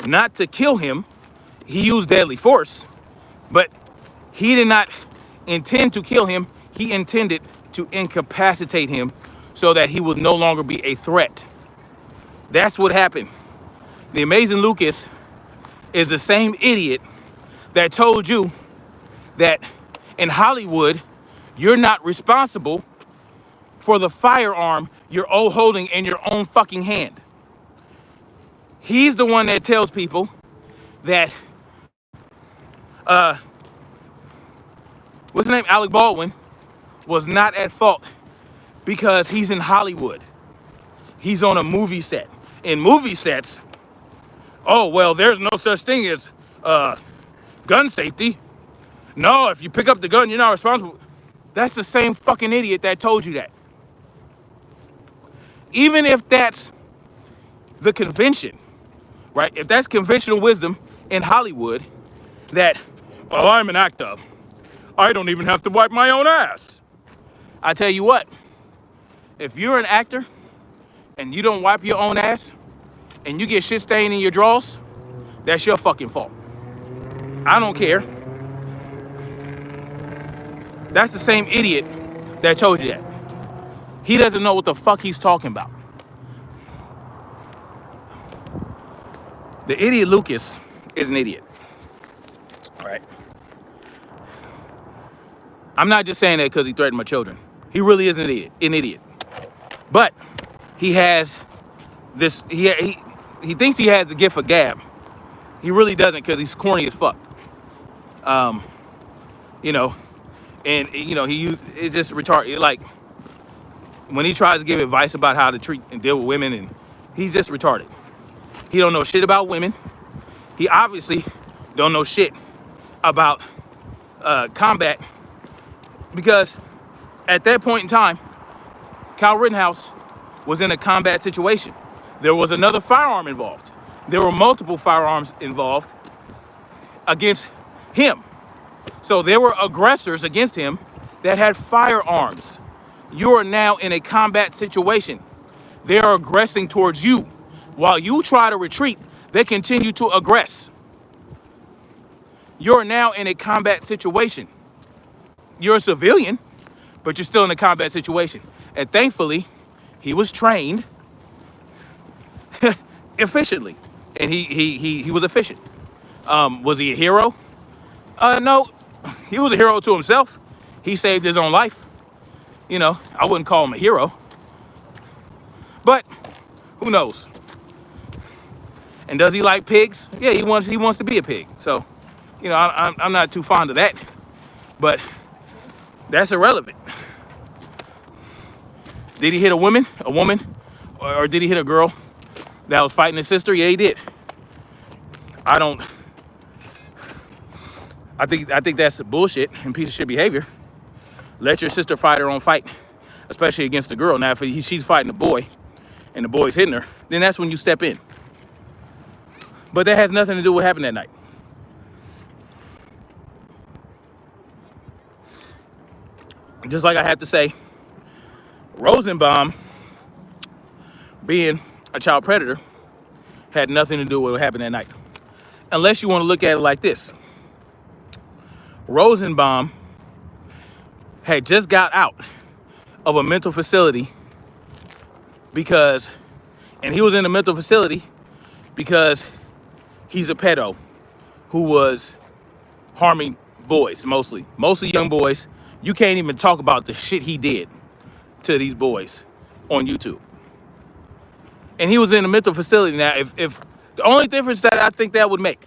not to kill him. He used deadly force, but he did not intend to kill him. he intended to incapacitate him so that he would no longer be a threat. That's what happened. The amazing Lucas is the same idiot that told you that in Hollywood, you're not responsible for the firearm you're all holding in your own fucking hand. He's the one that tells people that, what's his name? Alec Baldwin was not at fault because he's in Hollywood. He's on a movie set. In movie sets, oh, well, there's no such thing as gun safety. No, if you pick up the gun, you're not responsible. That's the same fucking idiot that told you that. Even if that's the convention, right? If that's conventional wisdom in Hollywood, that, well, I'm an actor, I don't even have to wipe my own ass. I tell you what, if you're an actor and you don't wipe your own ass and you get shit stained in your drawers, that's your fucking fault. I don't care. That's the same idiot that told you that. He doesn't know what the fuck he's talking about. The idiot Lucas is an idiot. All right. I'm not just saying that because he threatened my children. He really is an idiot. But he has this, he thinks he has the gift of gab. He really doesn't because he's corny as fuck. You know, and it's just retarded. Like when he tries to give advice about how to treat and deal with women, and he's just retarded. He don't know shit about women. He obviously don't know shit about combat, because at that point in time, Kyle Rittenhouse was in a combat situation. There was another firearm involved. There were multiple firearms involved against him. So there were aggressors against him that had firearms. You are now in a combat situation. They are aggressing towards you. While you try to retreat, they continue to aggress. You're now in a combat situation. You're a civilian, but you're still in a combat situation. And thankfully, he was trained efficiently. And he was efficient. Was he a hero? No, he was a hero to himself. He saved his own life. You know, I wouldn't call him a hero. But who knows? And does he like pigs? Yeah, he wants to be a pig. So, you know, I'm not too fond of that. But that's irrelevant. Did he hit a woman, or did he hit a girl that was fighting his sister? Yeah, he did. I think that's bullshit and piece of shit behavior. Let your sister fight her own fight, especially against a girl. Now, if she's fighting a boy and the boy's hitting her, then that's when you step in. But that has nothing to do with what happened that night. Just like I have to say, Rosenbaum being a child predator had nothing to do with what happened that night. Unless you want to look at it like this. Rosenbaum had just got out of a mental facility and he was in a mental facility because he's a pedo who was harming boys, mostly young boys. You can't even talk about the shit he did to these boys on YouTube. And he was in a mental facility. Now, if the only difference that I think that would make,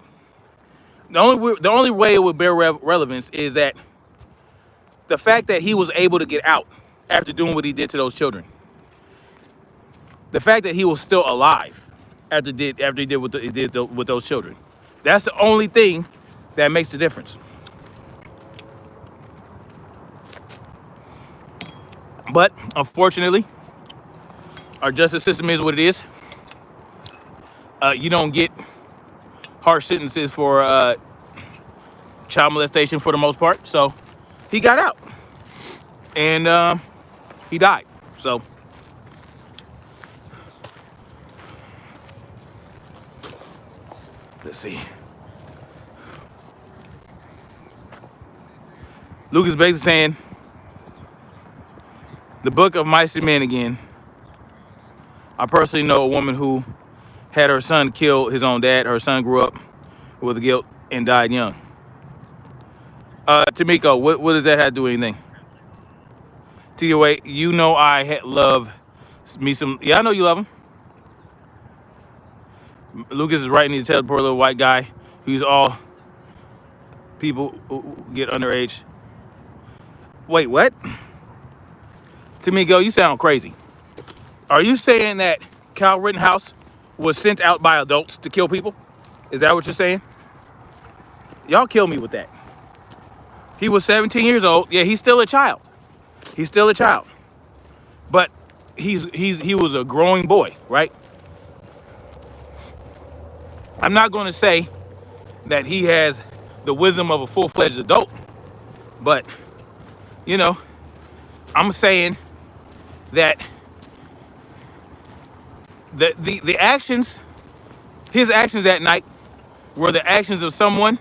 the only way it would bear relevance is that the fact that he was able to get out after doing what he did to those children. The fact that he was still alive after he did what he did with those children. That's the only thing that makes the difference. But unfortunately, our justice system is what it is. You don't get harsh sentences for child molestation for the most part. So he got out and he died. So let's see. Lucas basically saying book of mice and men again. I personally know a woman who had her son kill his own dad. Her son grew up with guilt and died young. Tamiko, what does that have to do with anything? TOA, you know I love me some. Yeah, I know you love him. Lucas is right. Need to tell the poor little white guy who's all people who get underage. Wait, what? Tamiko, you sound crazy. Are you saying that Kyle Rittenhouse was sent out by adults to kill people? Is that what you're saying? Y'all kill me with that. He was 17 years old. Yeah, he's still a child. He's still a child. But he was a growing boy, right? I'm not going to say that he has the wisdom of a full-fledged adult, but, you know, I'm saying that the actions, his actions that night were the actions of someone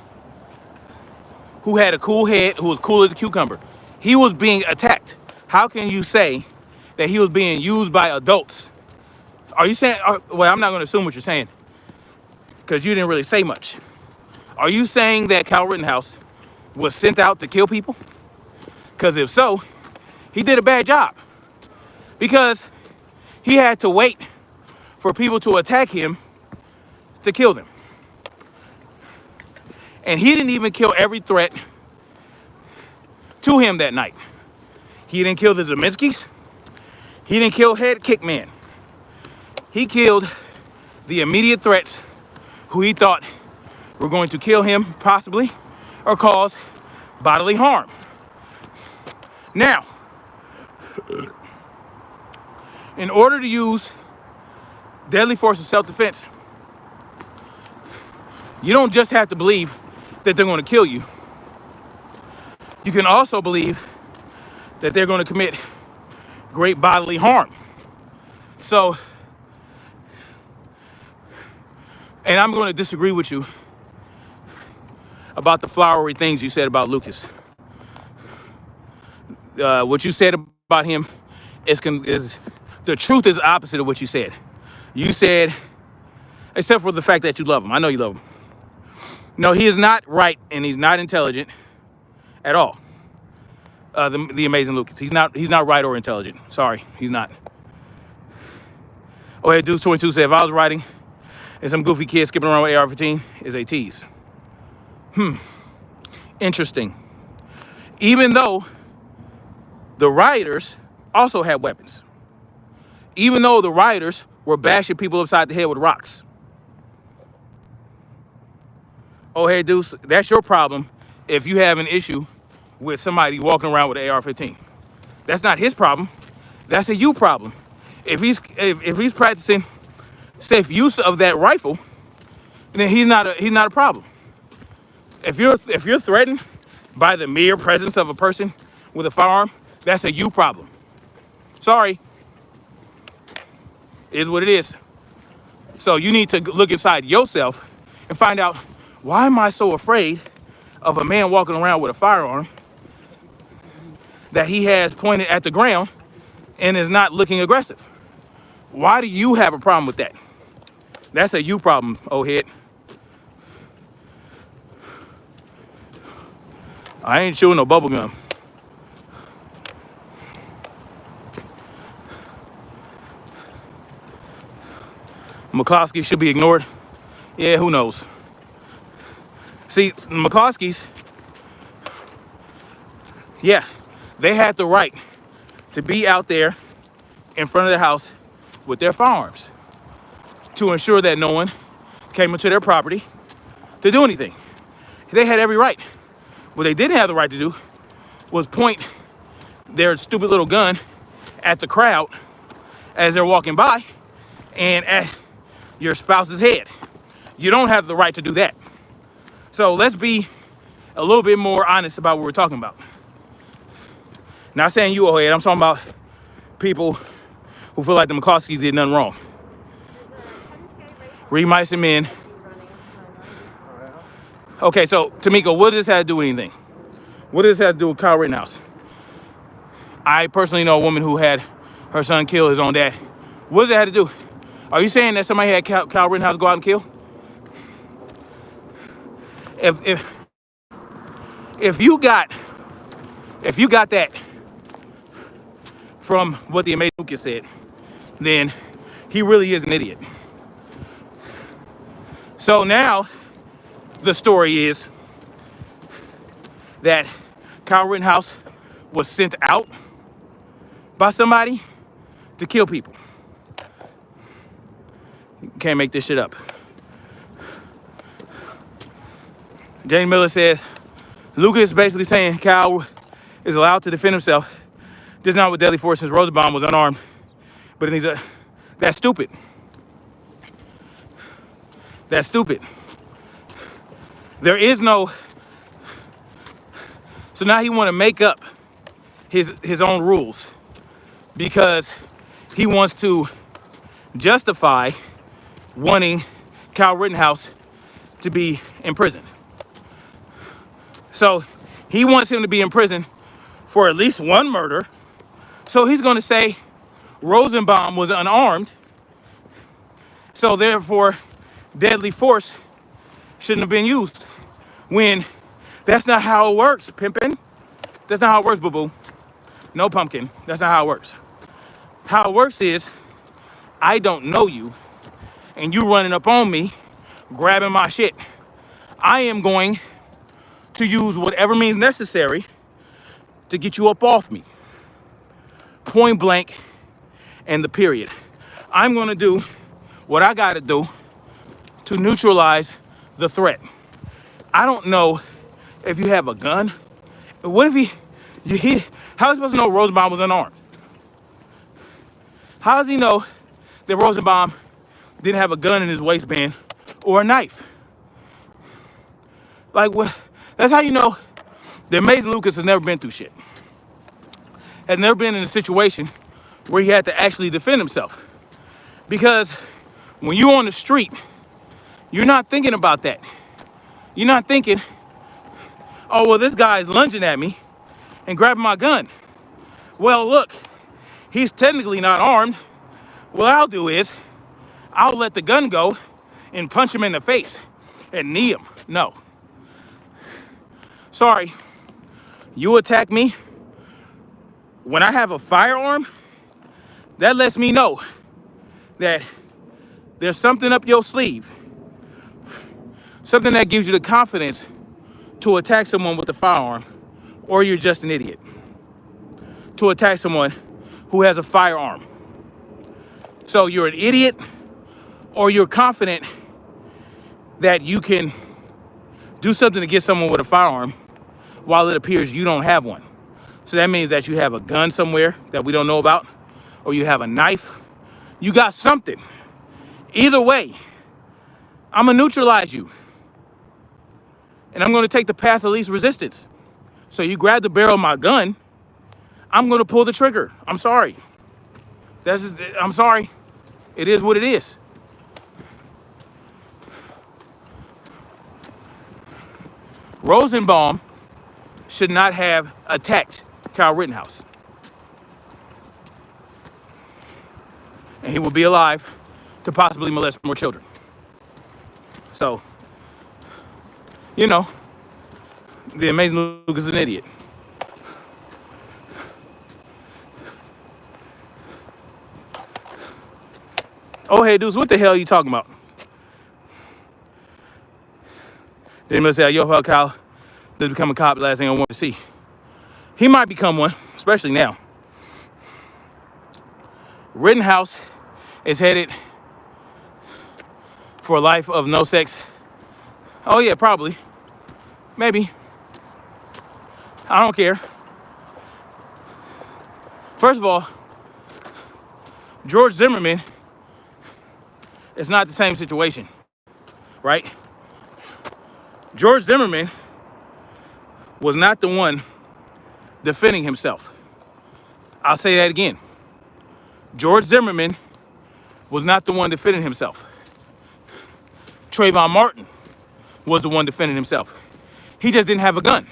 who had a cool head, who was cool as a cucumber. He was being attacked. How can you say that he was being used by adults? Are you saying, well, I'm not going to assume what you're saying because you didn't really say much. Are you saying that Kyle Rittenhouse was sent out to kill people? Because if so, he did a bad job because he had to wait for people to attack him to kill them. And he didn't even kill every threat to him that night. He didn't kill the Zeminskis. He didn't kill Head Kickman. He killed the immediate threats who he thought were going to kill him, possibly, or cause bodily harm. Now, in order to use deadly force in self-defense, you don't just have to believe that they're going to kill you. You can also believe that they're going to commit great bodily harm. So, and I'm going to disagree with you about the flowery things you said about Lucas. What you said about him is the truth is opposite of what you said. You said, except for the fact that you love him. I know you love him. No, he is not right, and he's not intelligent at all. The amazing Lucas. He's not right or intelligent. Sorry, he's not. Oh, hey, Dudes 22 said, if I was writing and some goofy kid skipping around with AR-15, is a tease. Interesting. Even though the rioters also had weapons. Even though the rioters were bashing people upside the head with rocks. Oh, hey, Deuce, that's your problem if you have an issue with somebody walking around with an AR-15. That's not his problem. That's a you problem. If he's practicing safe use of that rifle, then he's not a problem. If you're threatened by the mere presence of a person with a firearm, that's a you problem. Sorry. It is what it is. So you need to look inside yourself and find out, why am I so afraid of a man walking around with a firearm that he has pointed at the ground and is not looking aggressive? Why do you have a problem with that? That's a you problem, old head. I ain't chewing no bubble gum. McCloskey should be ignored. Yeah, who knows? See, McCloskeys, yeah, they had the right to be out there in front of the house with their firearms to ensure that no one came into their property to do anything. They had every right. What they didn't have the right to do was point their stupid little gun at the crowd as they're walking by and at your spouse's head. You don't have the right to do that. So let's be a little bit more honest about what we're talking about. Not saying you, old head, I'm talking about people who feel like the McCloskeys did nothing wrong. Read Mice and Men. Okay, so Tamika, what does this have to do with anything? What does this have to do with Kyle Rittenhouse? I personally know a woman who had her son kill his own dad. What does that have to do? Are you saying that somebody had Kyle Rittenhouse go out and kill? If you got that from what the amazing Lucas said, then he really is an idiot. So now the story is that Kyle Rittenhouse was sent out by somebody to kill people. You can't make this shit up. Jane Miller said, Lucas is basically saying Kyle is allowed to defend himself, just not with deadly force since Rosenbaum was unarmed. But that's stupid. That's stupid. There is no. So now he want to make up his own rules because he wants to justify wanting Kyle Rittenhouse to be in prison. So he wants him to be in prison for at least one murder. So he's going to say Rosenbaum was unarmed. So therefore, deadly force shouldn't have been used. When that's not how it works, pimpin'. That's not how it works, boo-boo. No pumpkin. That's not how it works. How it works is, I don't know you, and you running up on me, grabbing my shit. I am going to use whatever means necessary to get you up off me. Point blank, and the period. I'm going to do what I got to do to neutralize the threat. I don't know if you have a gun. What if how is he supposed to know Rosenbaum was unarmed? How does he know that Rosenbaum didn't have a gun in his waistband or a knife? Like, what? That's how you know the amazing Lucas has never been through shit. Has never been in a situation where he had to actually defend himself. Because when you're on the street, you're not thinking about that. You're not thinking, oh, well, this guy's lunging at me and grabbing my gun. Well, look, he's technically not armed. What I'll do is I'll let the gun go and punch him in the face and knee him. No. Sorry, you attack me. When I have a firearm, that lets me know that there's something up your sleeve. Something that gives you the confidence to attack someone with a firearm, or you're just an idiot. To attack someone who has a firearm. So you're an idiot, or you're confident that you can do something to get someone with a firearm while it appears you don't have one. So that means that you have a gun somewhere that we don't know about, or you have a knife. You got something. Either way, I'm gonna neutralize you. And I'm gonna take the path of least resistance. So you grab the barrel of my gun, I'm gonna pull the trigger. I'm sorry. I'm sorry. It is what it is. Rosenbaum should not have attacked Kyle Rittenhouse. And he will be alive to possibly molest more children. So, you know, the amazing Luke is an idiot. Oh, hey, dudes, what the hell are you talking about? They must say, yo, how Kyle does become a cop, last thing I want to see. He might become one, especially now. Rittenhouse is headed for a life of no sex. Oh, yeah, probably. Maybe. I don't care. First of all, George Zimmerman is not the same situation, right? George Zimmerman was not the one defending himself. I'll say that again. George Zimmerman was not the one defending himself. Trayvon Martin was the one defending himself. He just didn't have a gun.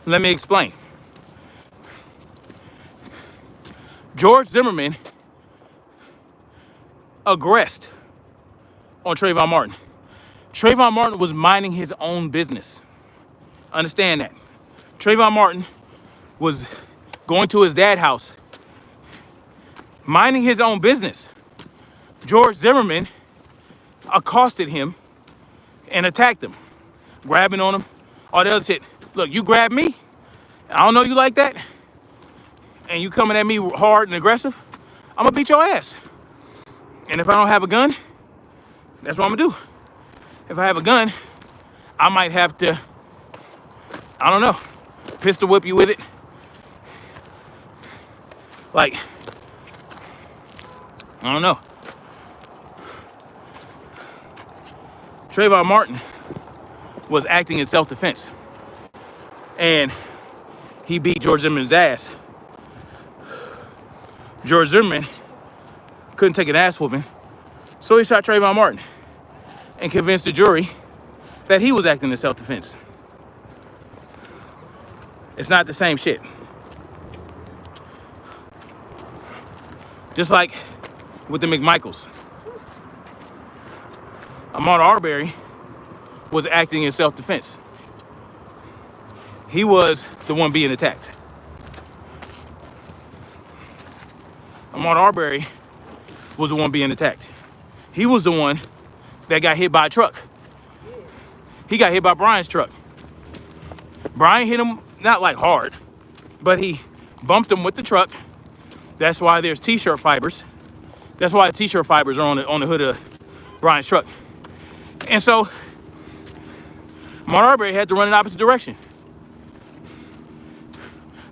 Let me explain. George Zimmerman aggressed on Trayvon Martin. Trayvon Martin was minding his own business. Understand that. Trayvon Martin was going to his dad's house, minding his own business. George Zimmerman accosted him and attacked him, grabbing on him, all the other shit. Look, you grab me, I don't know you like that, and you coming at me hard and aggressive, I'm gonna beat your ass. And if I don't have a gun, that's what I'm gonna do. If I have a gun, I might have to, I don't know, pistol whip you with it. Like, I don't know. Trayvon Martin was acting in self-defense, and he beat George Zimmerman's ass. George Zimmerman couldn't take an ass whooping, so he shot Trayvon Martin and convinced the jury that he was acting in self-defense. It's not the same shit. Just like with the McMichaels. Ahmaud Arbery was acting in self-defense. He was the one being attacked. Ahmaud Arbery was the one being attacked. He was the one that got hit by a truck. He got hit by Brian's truck. Brian hit him, not like hard, but he bumped him with the truck. That's why there's t-shirt fibers. That's why the t-shirt fibers are on the hood of Brian's truck. And so, Ahmaud Arbery had to run in the opposite direction.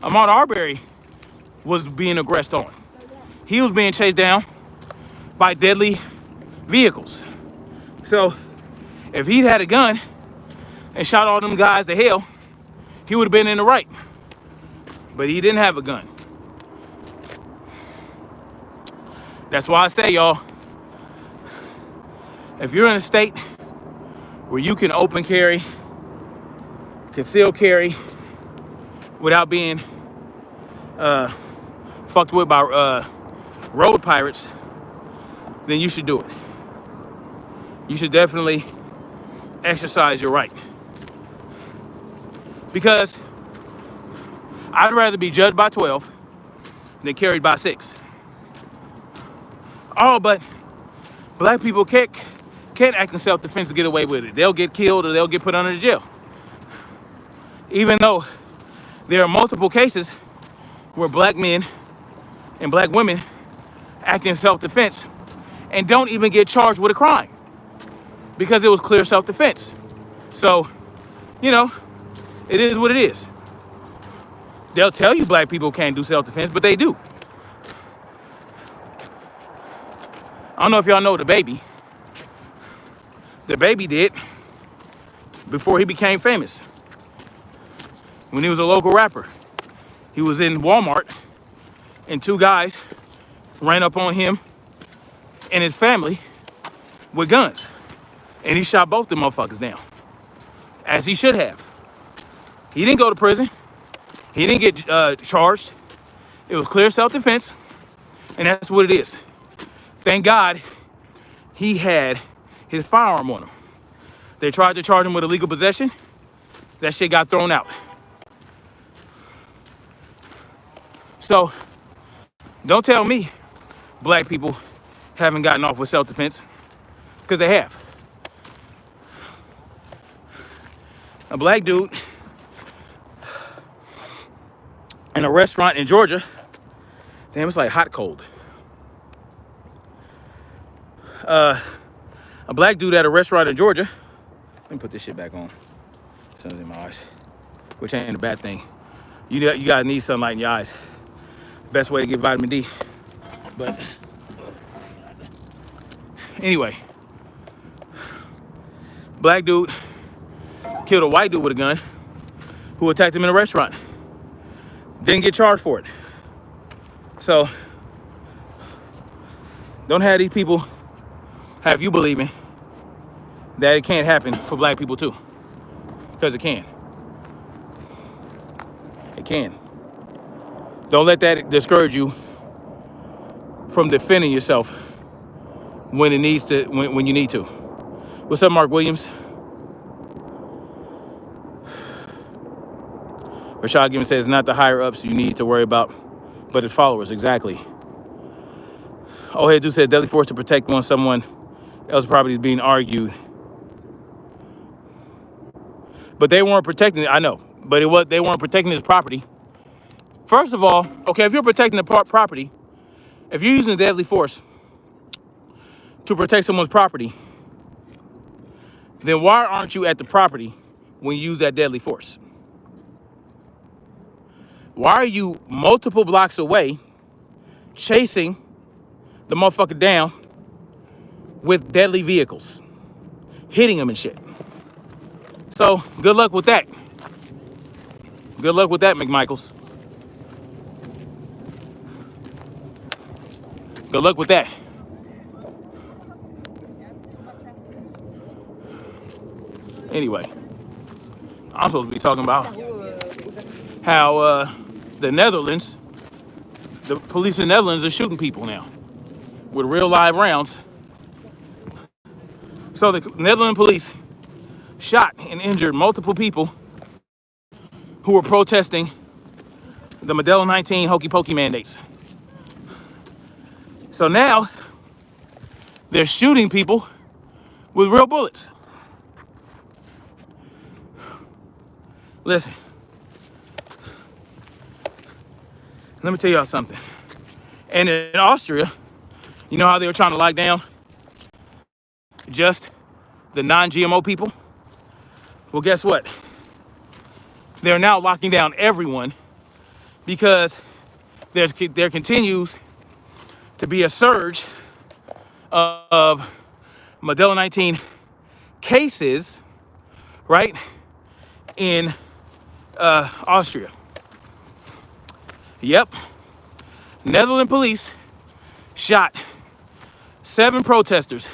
Ahmaud Arbery was being aggressed on. He was being chased down by deadly vehicles. So, if he'd had a gun and shot all them guys to hell, he would have been in the right. But he didn't have a gun. That's why I say, y'all, if you're in a state where you can open carry, concealed carry, without being fucked with by road pirates, then you should do it. You should definitely exercise your right. Because I'd rather be judged by 12 than carried by 6. Oh, but black people can't act in self-defense to get away with it. They'll get killed or they'll get put under the jail. Even though there are multiple cases where black men and black women act in self-defense and don't even get charged with a crime because it was clear self-defense. So, you know, it is what it is. They'll tell you black people can't do self-defense, but they do. I don't know if y'all know the baby. The baby did before he became famous. When he was a local rapper, he was in Walmart and 2 guys ran up on him and his family with guns. And he shot both the motherfuckers down, as he should have. He didn't go to prison. He didn't get charged. It was clear self-defense, and that's what it is. Thank God he had his firearm on him. They tried to charge him with illegal possession. That shit got thrown out. So, don't tell me black people haven't gotten off with self-defense, because they have. A black dude in a restaurant in Georgia, damn, it's like hot cold. A black dude at a restaurant in Georgia, let me put this shit back on. Sun's in my eyes, which ain't a bad thing. You guys need sunlight in your eyes. Best way to get vitamin D. But anyway, black dude killed a white dude with a gun who attacked him in a restaurant. Didn't get charged for it. So don't have these people have you believing that it can't happen for black people too. Because it can. It can. Don't let that discourage you from defending yourself when it needs to, when you need to. What's up, Mark Williams? Rashad Gibbons says, not the higher ups you need to worry about, but his followers. Exactly. Oh, hey, dude said deadly force to protect when someone else's property is being argued. But they weren't protecting it. I know, but they weren't protecting his property. First of all, okay, if you're protecting the property, if you're using deadly force to protect someone's property, then why aren't you at the property when you use that deadly force? Why are you multiple blocks away chasing the motherfucker down with deadly vehicles, hitting him and shit? So good luck with that. Good luck with that, McMichaels. Good luck with that. Anyway, I'm supposed to be talking about how the Netherlands, the police in the Netherlands are shooting people now with real live rounds. So the Netherlands police shot and injured multiple people who were protesting the Modelo 19 hokey pokey mandates. So now they're shooting people with real bullets. Listen, let me tell y'all something. And in Austria, you know how they were trying to lock down just the non-GMO people? Well, guess what? They're now locking down everyone because there continues to be a surge of Modelo 19 cases, right, in Austria. Yep. Netherlands police shot 7 protesters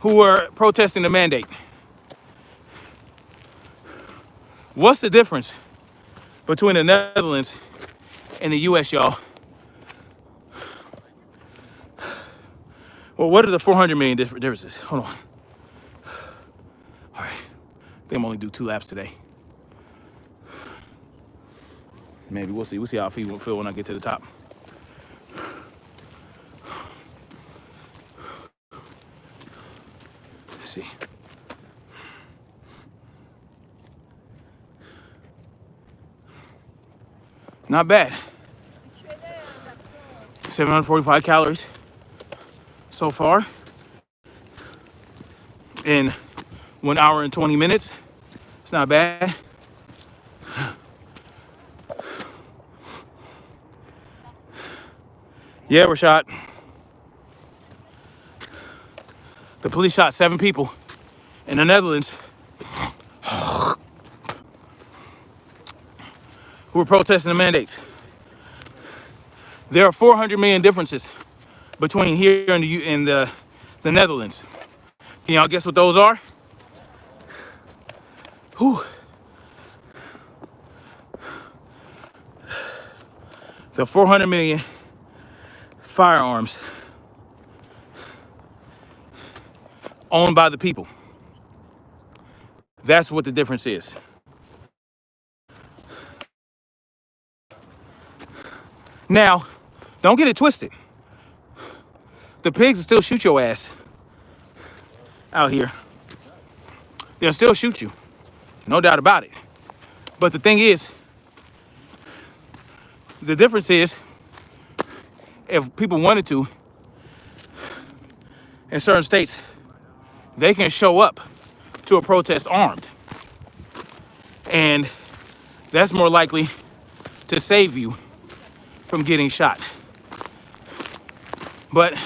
who were protesting the mandate. What's the difference between the Netherlands and the US, y'all? Well, what are the 400 million differences? Hold on. All right. I think I'm only do 2 laps today. Maybe we'll see. We'll see how I feel when I get to the top. Let's see. Not bad. 745 calories so far in 1 hour and 20 minutes. It's not bad. Yeah, Rashad. The police shot 7 people in the Netherlands who were protesting the mandates. There are 400 million differences between here and the Netherlands. Can y'all guess what those are? Whew. The 400 million firearms owned by the people. That's what the difference is. Now, don't get it twisted. The pigs will still shoot your ass out here. They'll still shoot you. No doubt about it. But the thing is, the difference is, if people wanted to, in certain states, they can show up to a protest armed. And that's more likely to save you from getting shot. But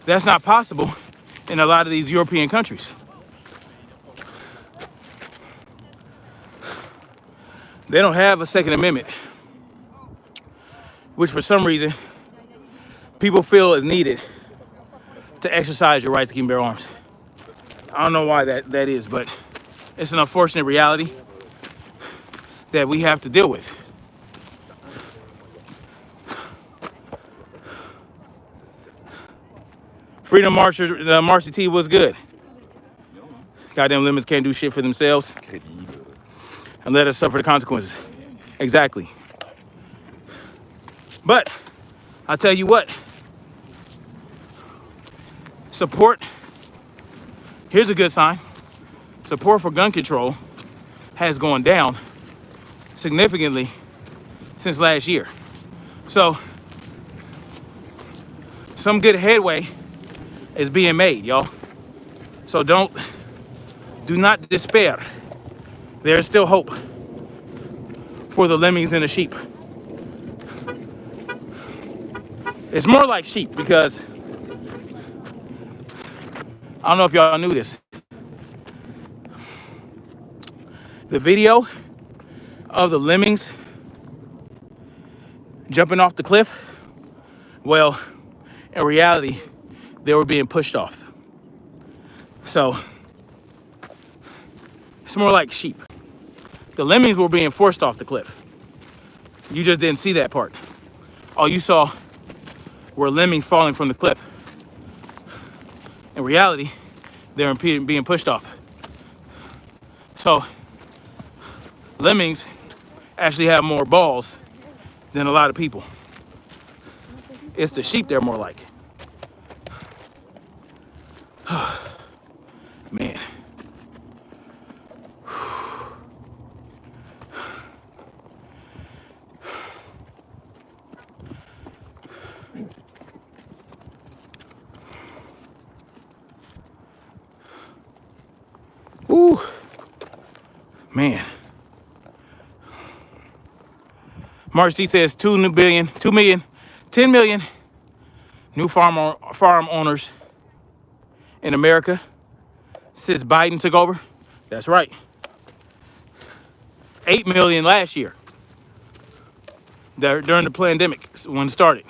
that's not possible in a lot of these European countries. They don't have a Second Amendment, which for some reason people feel is needed to exercise your rights to keep and bear arms. I don't know why that is, but it's an unfortunate reality that we have to deal with. Freedom Marcher, Marcy T was good. Goddamn lemons can't do shit for themselves and let us suffer the consequences. Exactly. But I'll tell you what, support, here's a good sign. Support for gun control has gone down significantly since last year. So some good headway is being made, y'all. So do not despair. There's still hope for the lemmings and the sheep. It's more like sheep because I don't know if y'all knew this. The video of the lemmings jumping off the cliff, well, in reality, they were being pushed off. So it's more like sheep. The lemmings were being forced off the cliff. You just didn't see that part. All you saw were lemmings falling from the cliff. In reality, they're being pushed off. So lemmings actually have more balls than a lot of people. It's the sheep they're more like. Man. Ooh. Man. March D says 10 million new farm owners in America since Biden took over. That's right. 8 million last year during the pandemic when it started.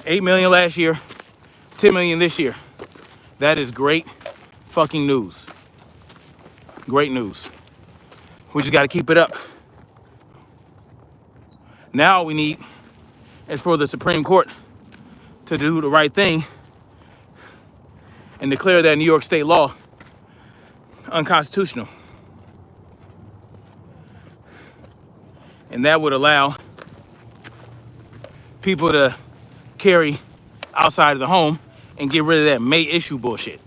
8 million last year, 10 million this year. That is great fucking news. Great news. We just got to keep it up. Now all we need is for the Supreme Court to do the right thing and declare that New York state law unconstitutional. And that would allow people to carry outside of the home and get rid of that may issue bullshit.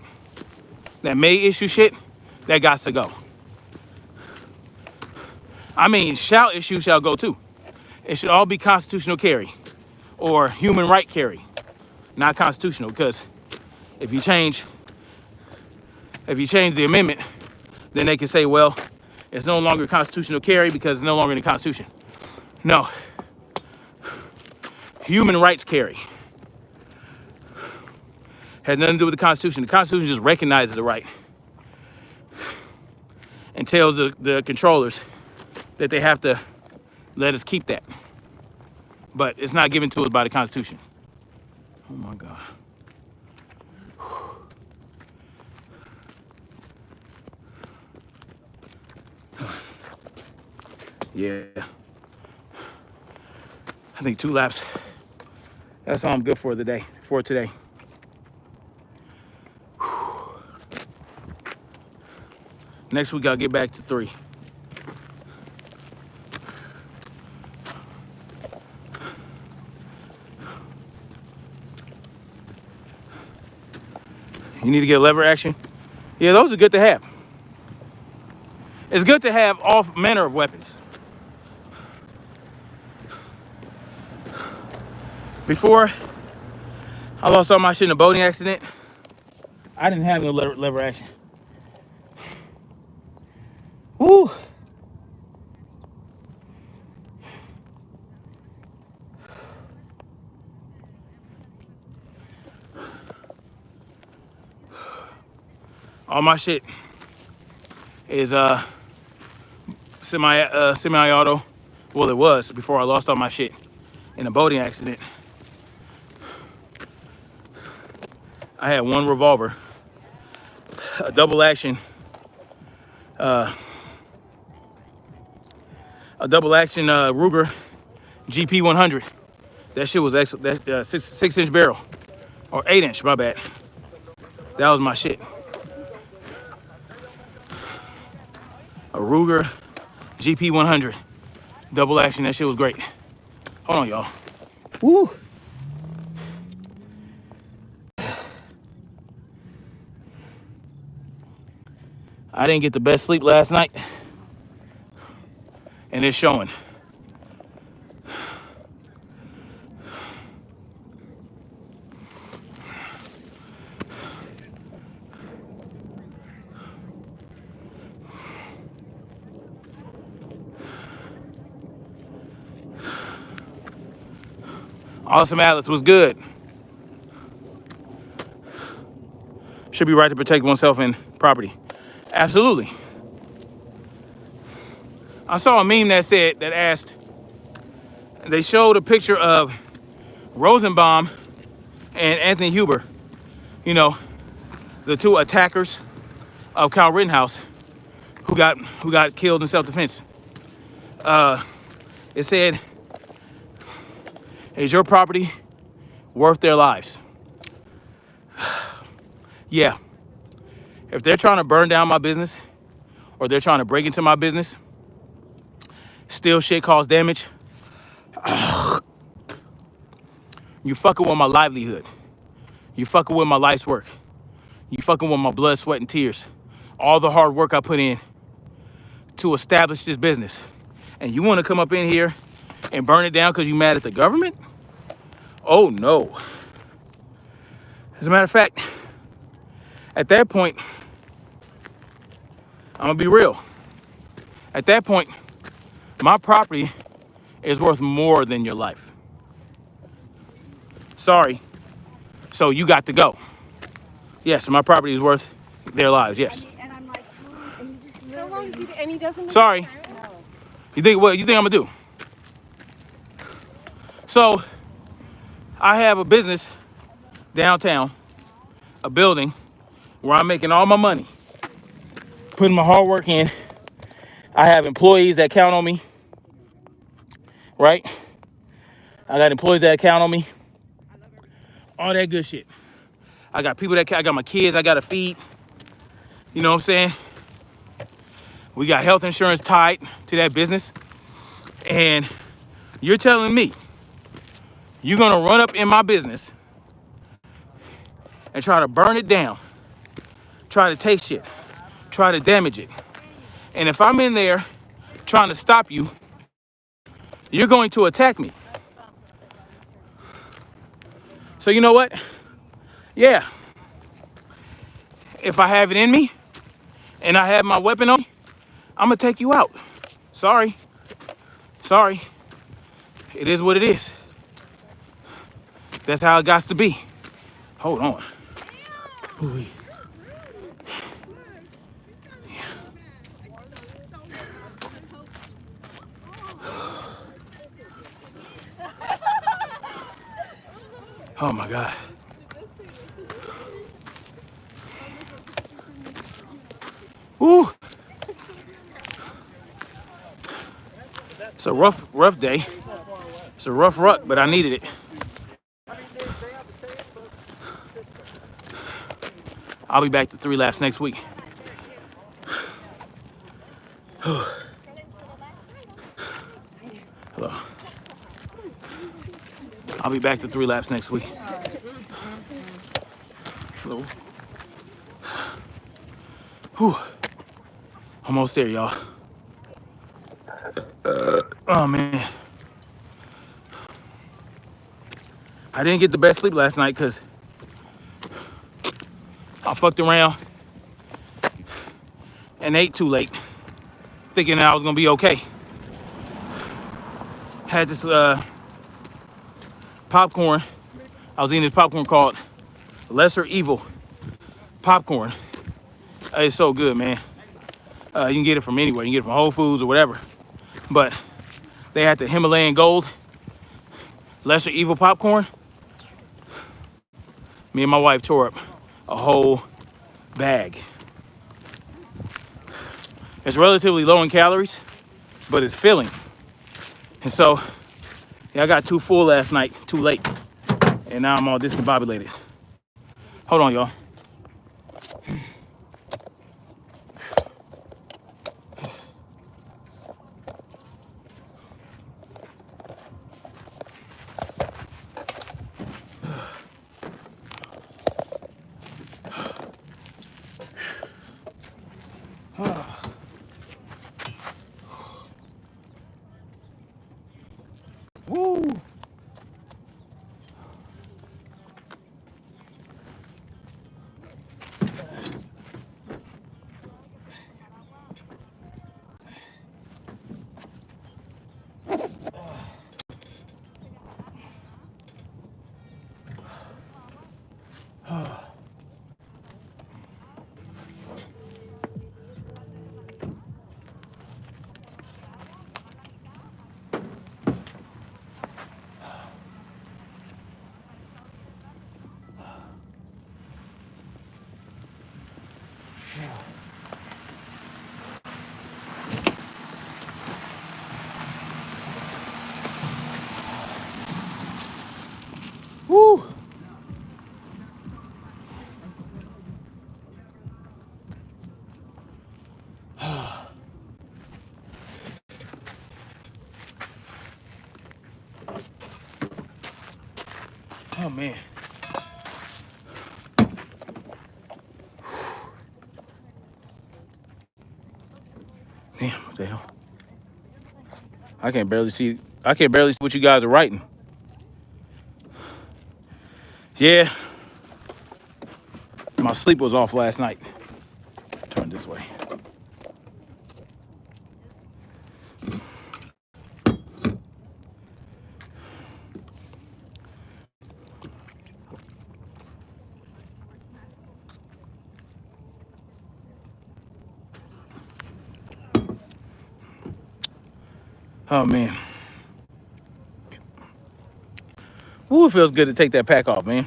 That may issue shit, that got to go. I mean, shall issue shall go too. It should all be constitutional carry or human right carry, not constitutional, because if you change the amendment, then they can say, well, it's no longer constitutional carry because it's no longer in the Constitution. No. Human rights carry has nothing to do with the Constitution. The Constitution just recognizes the right and tells the controllers that they have to let us keep that. But it's not given to us by the Constitution. Oh my God. Yeah. I think 2 laps. That's all I'm good for today. Next week I'll get back to 3. You need to get lever action. Yeah, those are good to have. It's good to have all manner of weapons. Before I lost all my shit in a boating accident, I didn't have no lever action. Woo. All my shit is semi-auto. Well, it was before I lost all my shit in a boating accident. I had one revolver, a double action Ruger GP 100. That shit was excellent. That 6-inch barrel. Or 8-inch, my bad. That was my shit. A Ruger GP 100. Double action, that shit was great. Hold on, y'all. Woo! I didn't get the best sleep last night, and it's showing. Awesome Atlas was good. Should be right to protect oneself and property. Absolutely. I saw a meme that asked, they showed a picture of Rosenbaum and Anthony Huber, you know, the two attackers of Kyle Rittenhouse who got killed in self-defense. It said, is your property worth their lives? Yeah. If they're trying to burn down my business or they're trying to break into my business, steal shit, cause damage, you fucking with my livelihood. You fucking with my life's work. You fucking with my blood, sweat, and tears. All the hard work I put in to establish this business. And you want to come up in here and burn it down because you mad at the government? Oh, no. As a matter of fact, at that point, I'm going to be real. At that point, my property is worth more than your life. Sorry. So you got to go. Yes, my property is worth their lives, yes. And I'm like, and he just how long is he, and he doesn't. Sorry. No. You think what you think I'm gonna do? So I have a business downtown, a building where I'm making all my money, putting my hard work in. I have employees that count on me, right? I got employees that count on me. All that good shit. I got people I got my kids I gotta feed. You know what I'm saying? We got health insurance tied to that business. And you're telling me you're gonna run up in my business and try to burn it down, try to take shit, try to damage it. And if I'm in there trying to stop you, you're going to attack me. So you know what? Yeah. If I have it in me and I have my weapon on me, I'm gonna take you out. Sorry. Sorry. It is what it is. That's how it got to be. Hold on. Ooh. Oh my God. Ooh. It's a rough day. It's a rough ruck, but I needed it. I'll be back to 3 laps next week. Hello. I'll be back to 3 laps next week. Hello. Whew. Almost there, y'all. Oh, man. I didn't get the best sleep last night because I fucked around and ate too late, thinking that I was gonna be okay. Had this popcorn. I was eating this popcorn called Lesser Evil popcorn. It's so good, man. You can get it from anywhere. You can get it from Whole Foods or whatever. But they had the Himalayan Gold Lesser Evil popcorn. Me and my wife tore up a whole bag. It's relatively low in calories, but it's filling. And so, yeah, I got too full last night, too late. And now I'm all discombobulated. Hold on, y'all. Woo. Woo. Oh man. Damn, what the hell? I can barely see what you guys are writing. Yeah. My sleep was off last night. Turn this way. Oh man. Ooh, it feels good to take that pack off, man.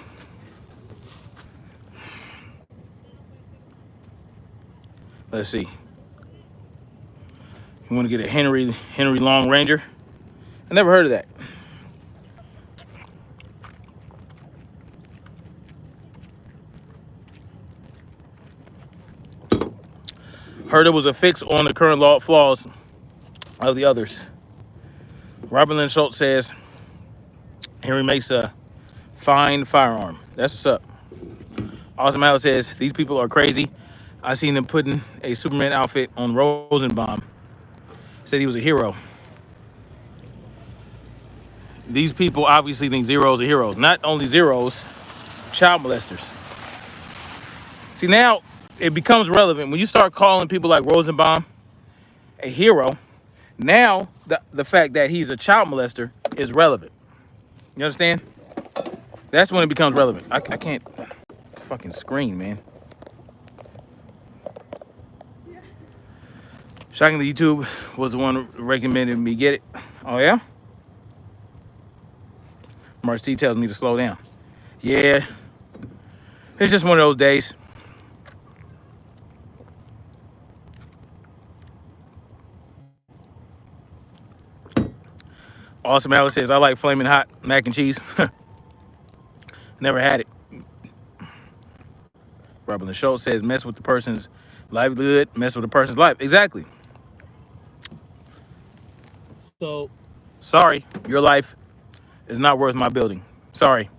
Let's see. You want to get a Henry Long Ranger? I never heard of that. Heard it was a fix on the current law flaws of the others. Robert Lynn Schultz says Henry makes a fine firearm. That's what's up. Austin Alice says these people are crazy. I seen them putting a Superman outfit on Rosenbaum. Said he was a hero. These people obviously think Zeros are heroes. Not only Zeros, child molesters. See, now it becomes relevant when you start calling people like Rosenbaum a hero. Now the fact that he's a child molester is relevant. You understand? That's when it becomes relevant. I can't fucking screen, man. Shockingly, YouTube was the one who recommended me get it. Oh yeah? Mark T tells me to slow down. Yeah. It's just one of those days. Awesome Alice says, I like flaming hot mac and cheese. Never had it. Robert Lynn Schultz says, mess with the person's livelihood, mess with the person's life. Exactly. So, sorry, your life is not worth my building. Sorry.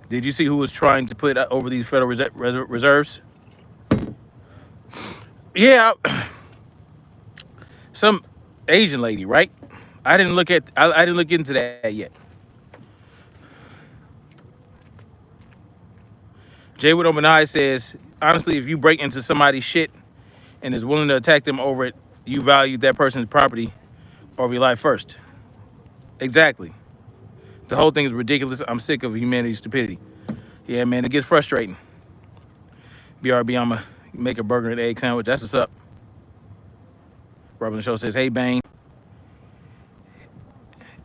Did you see who was trying to put over these Federal Reserves? Yeah, some Asian lady, right? I didn't look into that yet. Jay Wood Omanai says, honestly, if you break into somebody's shit and is willing to attack them over it, you value that person's property over your life first. Exactly. The whole thing is ridiculous. I'm sick of humanity's stupidity. Yeah, man, it gets frustrating. BRB, I'ma make a burger and egg sandwich. That's what's up. Robin Show says, hey, Bane.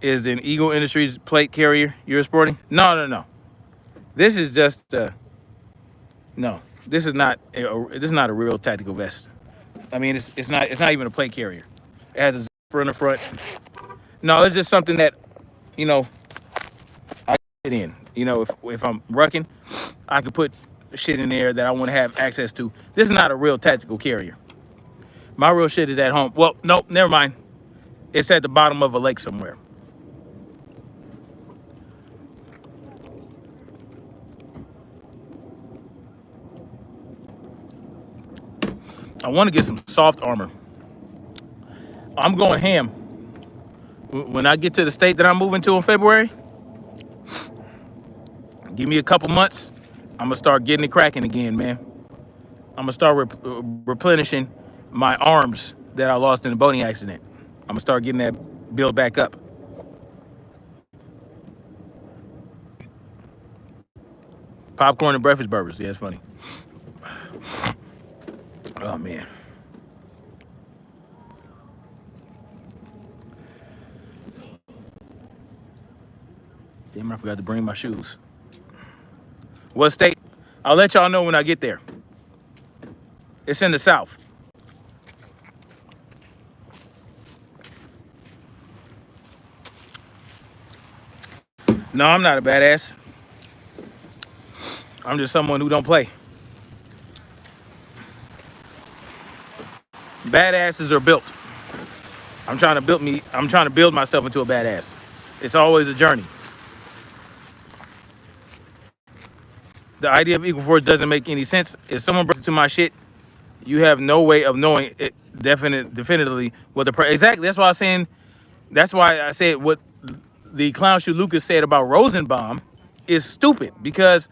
Is an Eagle Industries plate carrier you're sporting? No. This is just no. This is not a real tactical vest. I mean, it's not even a plate carrier. It has a zipper in the front. No, it's just something that, I get in. You know, if I'm rucking, I could put shit in there that I want to have access to. This is not a real tactical carrier. My real shit is at home. Well, no, never mind. It's at the bottom of a lake somewhere. I want to get some soft armor. I'm going ham. When I get to the state that I'm moving to in February, give me a couple months, I'm going to start getting it cracking again, man. I'm going to start replenishing my arms that I lost in the boating accident. I'm going to start getting that build back up. Popcorn and breakfast burgers. Yeah, it's funny. Oh, man. Damn, I forgot to bring my shoes. What state? I'll let y'all know when I get there. It's in the South. No, I'm not a badass. I'm just someone who don't play. Badasses are built. I'm trying to build myself into a badass. It's always a journey. The idea of equal force doesn't make any sense. If someone breaks into my shit, you have no way of knowing it definitively what exactly. That's why I was saying. That's why I said what the clown shoe Lucas said about Rosenbaum is stupid, because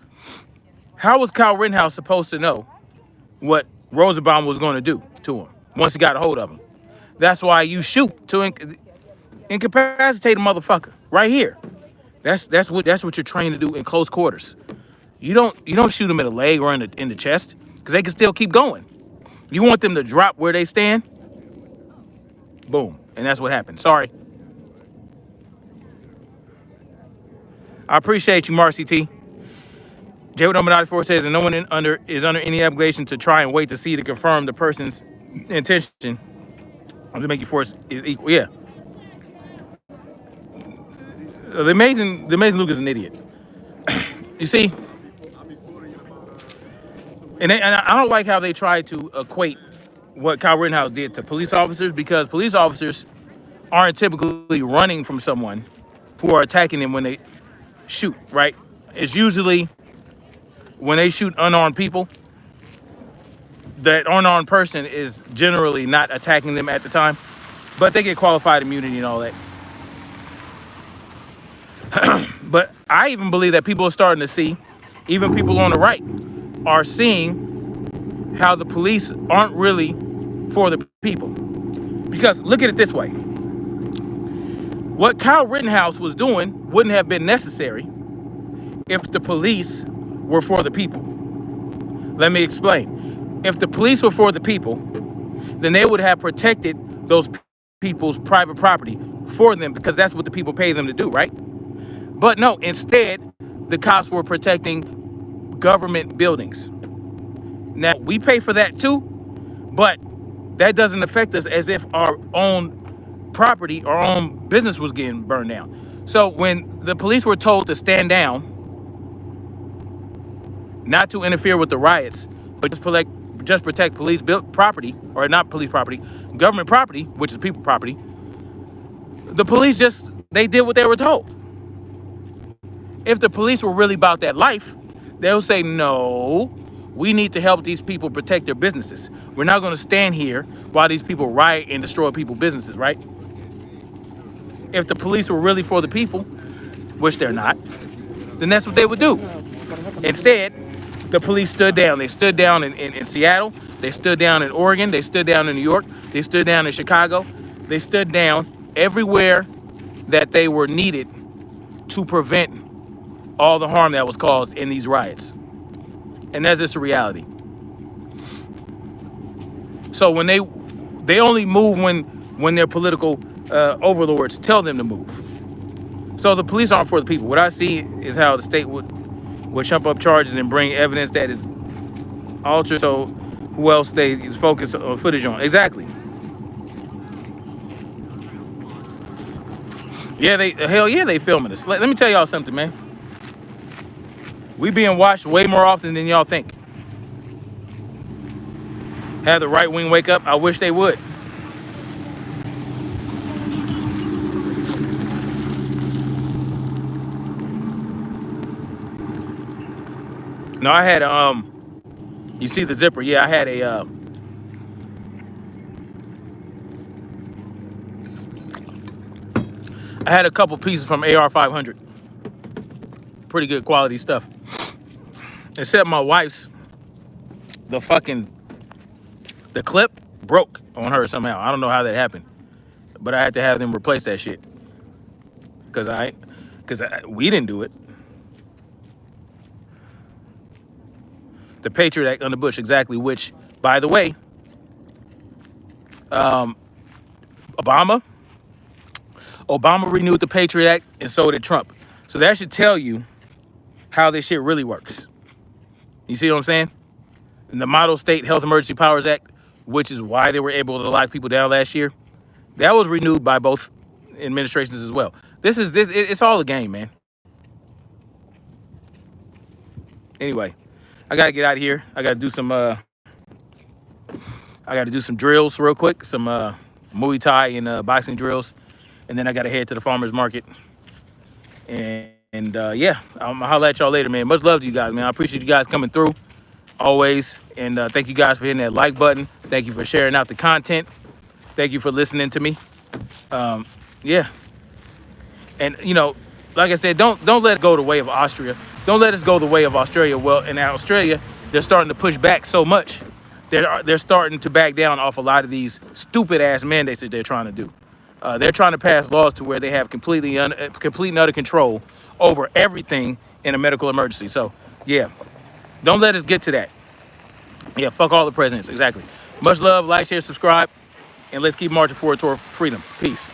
how was Kyle Rittenhouse supposed to know what Rosenbaum was going to do to him once he got a hold of him? That's why you shoot to incapacitate a motherfucker right here. That's what you're trained to do in close quarters. You don't shoot them in the leg or in the chest, because they can still keep going. You want them to drop where they stand. Boom, and that's what happened. Sorry. I appreciate you, Marcy T. J. Number 94 says, and no one is under any obligation to try and wait to see to confirm the person's intention to make you force is equal. Yeah. The amazing Luke is an idiot. You see, and I don't like how they try to equate what Kyle Rittenhouse did to police officers, because police officers aren't typically running from someone who are attacking them when they shoot, right? It's usually when they shoot unarmed people, that unarmed person is generally not attacking them at the time, but they get qualified immunity and all that. But I even believe that people are starting to see, even people on the right, are seeing how the police aren't really for the people. Because look at it this way. What Kyle Rittenhouse was doing wouldn't have been necessary if the police were for the people. Let me explain. If the police were for the people, then they would have protected those people's private property for them, because that's what the people pay them to do, right? But no, instead, the cops were protecting government buildings. Now, we pay for that too, but that doesn't affect us as if our own property, our own business was getting burned down. So when the police were told to stand down, not to interfere with the riots, but just protect police built property, or not police property, government property, which is people property, the police they did what they were told. If the police were really about that life, they'll say, no, we need to help these people protect their businesses. We're not going to stand here while these people riot and destroy people's businesses, right? If the police were really for the people, which they're not, then that's what they would do. Instead, the police stood down. They stood down in Seattle. They stood down in Oregon. They stood down in New York. They stood down in Chicago. They stood down everywhere that they were needed to prevent all the harm that was caused in these riots. And that's just a reality. So when they only move when their political overlords tell them to move. So the police aren't for the people. What I see is how the state would chump up charges and bring evidence that is altered, so who else they is focused on footage on. Exactly. Yeah, they filming this. Let me tell y'all something, man. We being watched way more often than y'all think. Have the right wing wake up. I wish they would. No, I had you see the zipper? Yeah, I had a couple pieces from AR 500. Pretty good quality stuff. Except my wife's, the clip broke on her somehow. I don't know how that happened, but I had to have them replace that shit because we didn't do it. The Patriot Act under Bush, exactly. Which, by the way, Obama renewed the Patriot Act, and so did Trump. So that should tell you how this shit really works. You see what I'm saying? And the Model State Health Emergency Powers Act, which is why they were able to lock people down last year, that was renewed by both administrations as well. It's all a game, man. Anyway, I gotta get out of here. I gotta do some drills real quick, some Muay Thai and boxing drills, and then I gotta head to the farmer's market. And yeah, I'll holler at y'all later, man. Much love to you guys, man. I appreciate you guys coming through always, and thank you guys for hitting that like button. Thank you for sharing out the content. Thank you for listening to me. Yeah, and like I said, don't let it go the way of Austria. Don't let us go the way of Australia. Well, in Australia, they're starting to push back so much. They're starting to back down off a lot of these stupid ass mandates that they're trying to do. They're trying to pass laws to where they have complete and utter control over everything in a medical emergency. So yeah, don't let us get to that. Yeah, fuck all the presidents. Exactly. Much love. Like, share, subscribe, and let's keep marching forward toward freedom. Peace.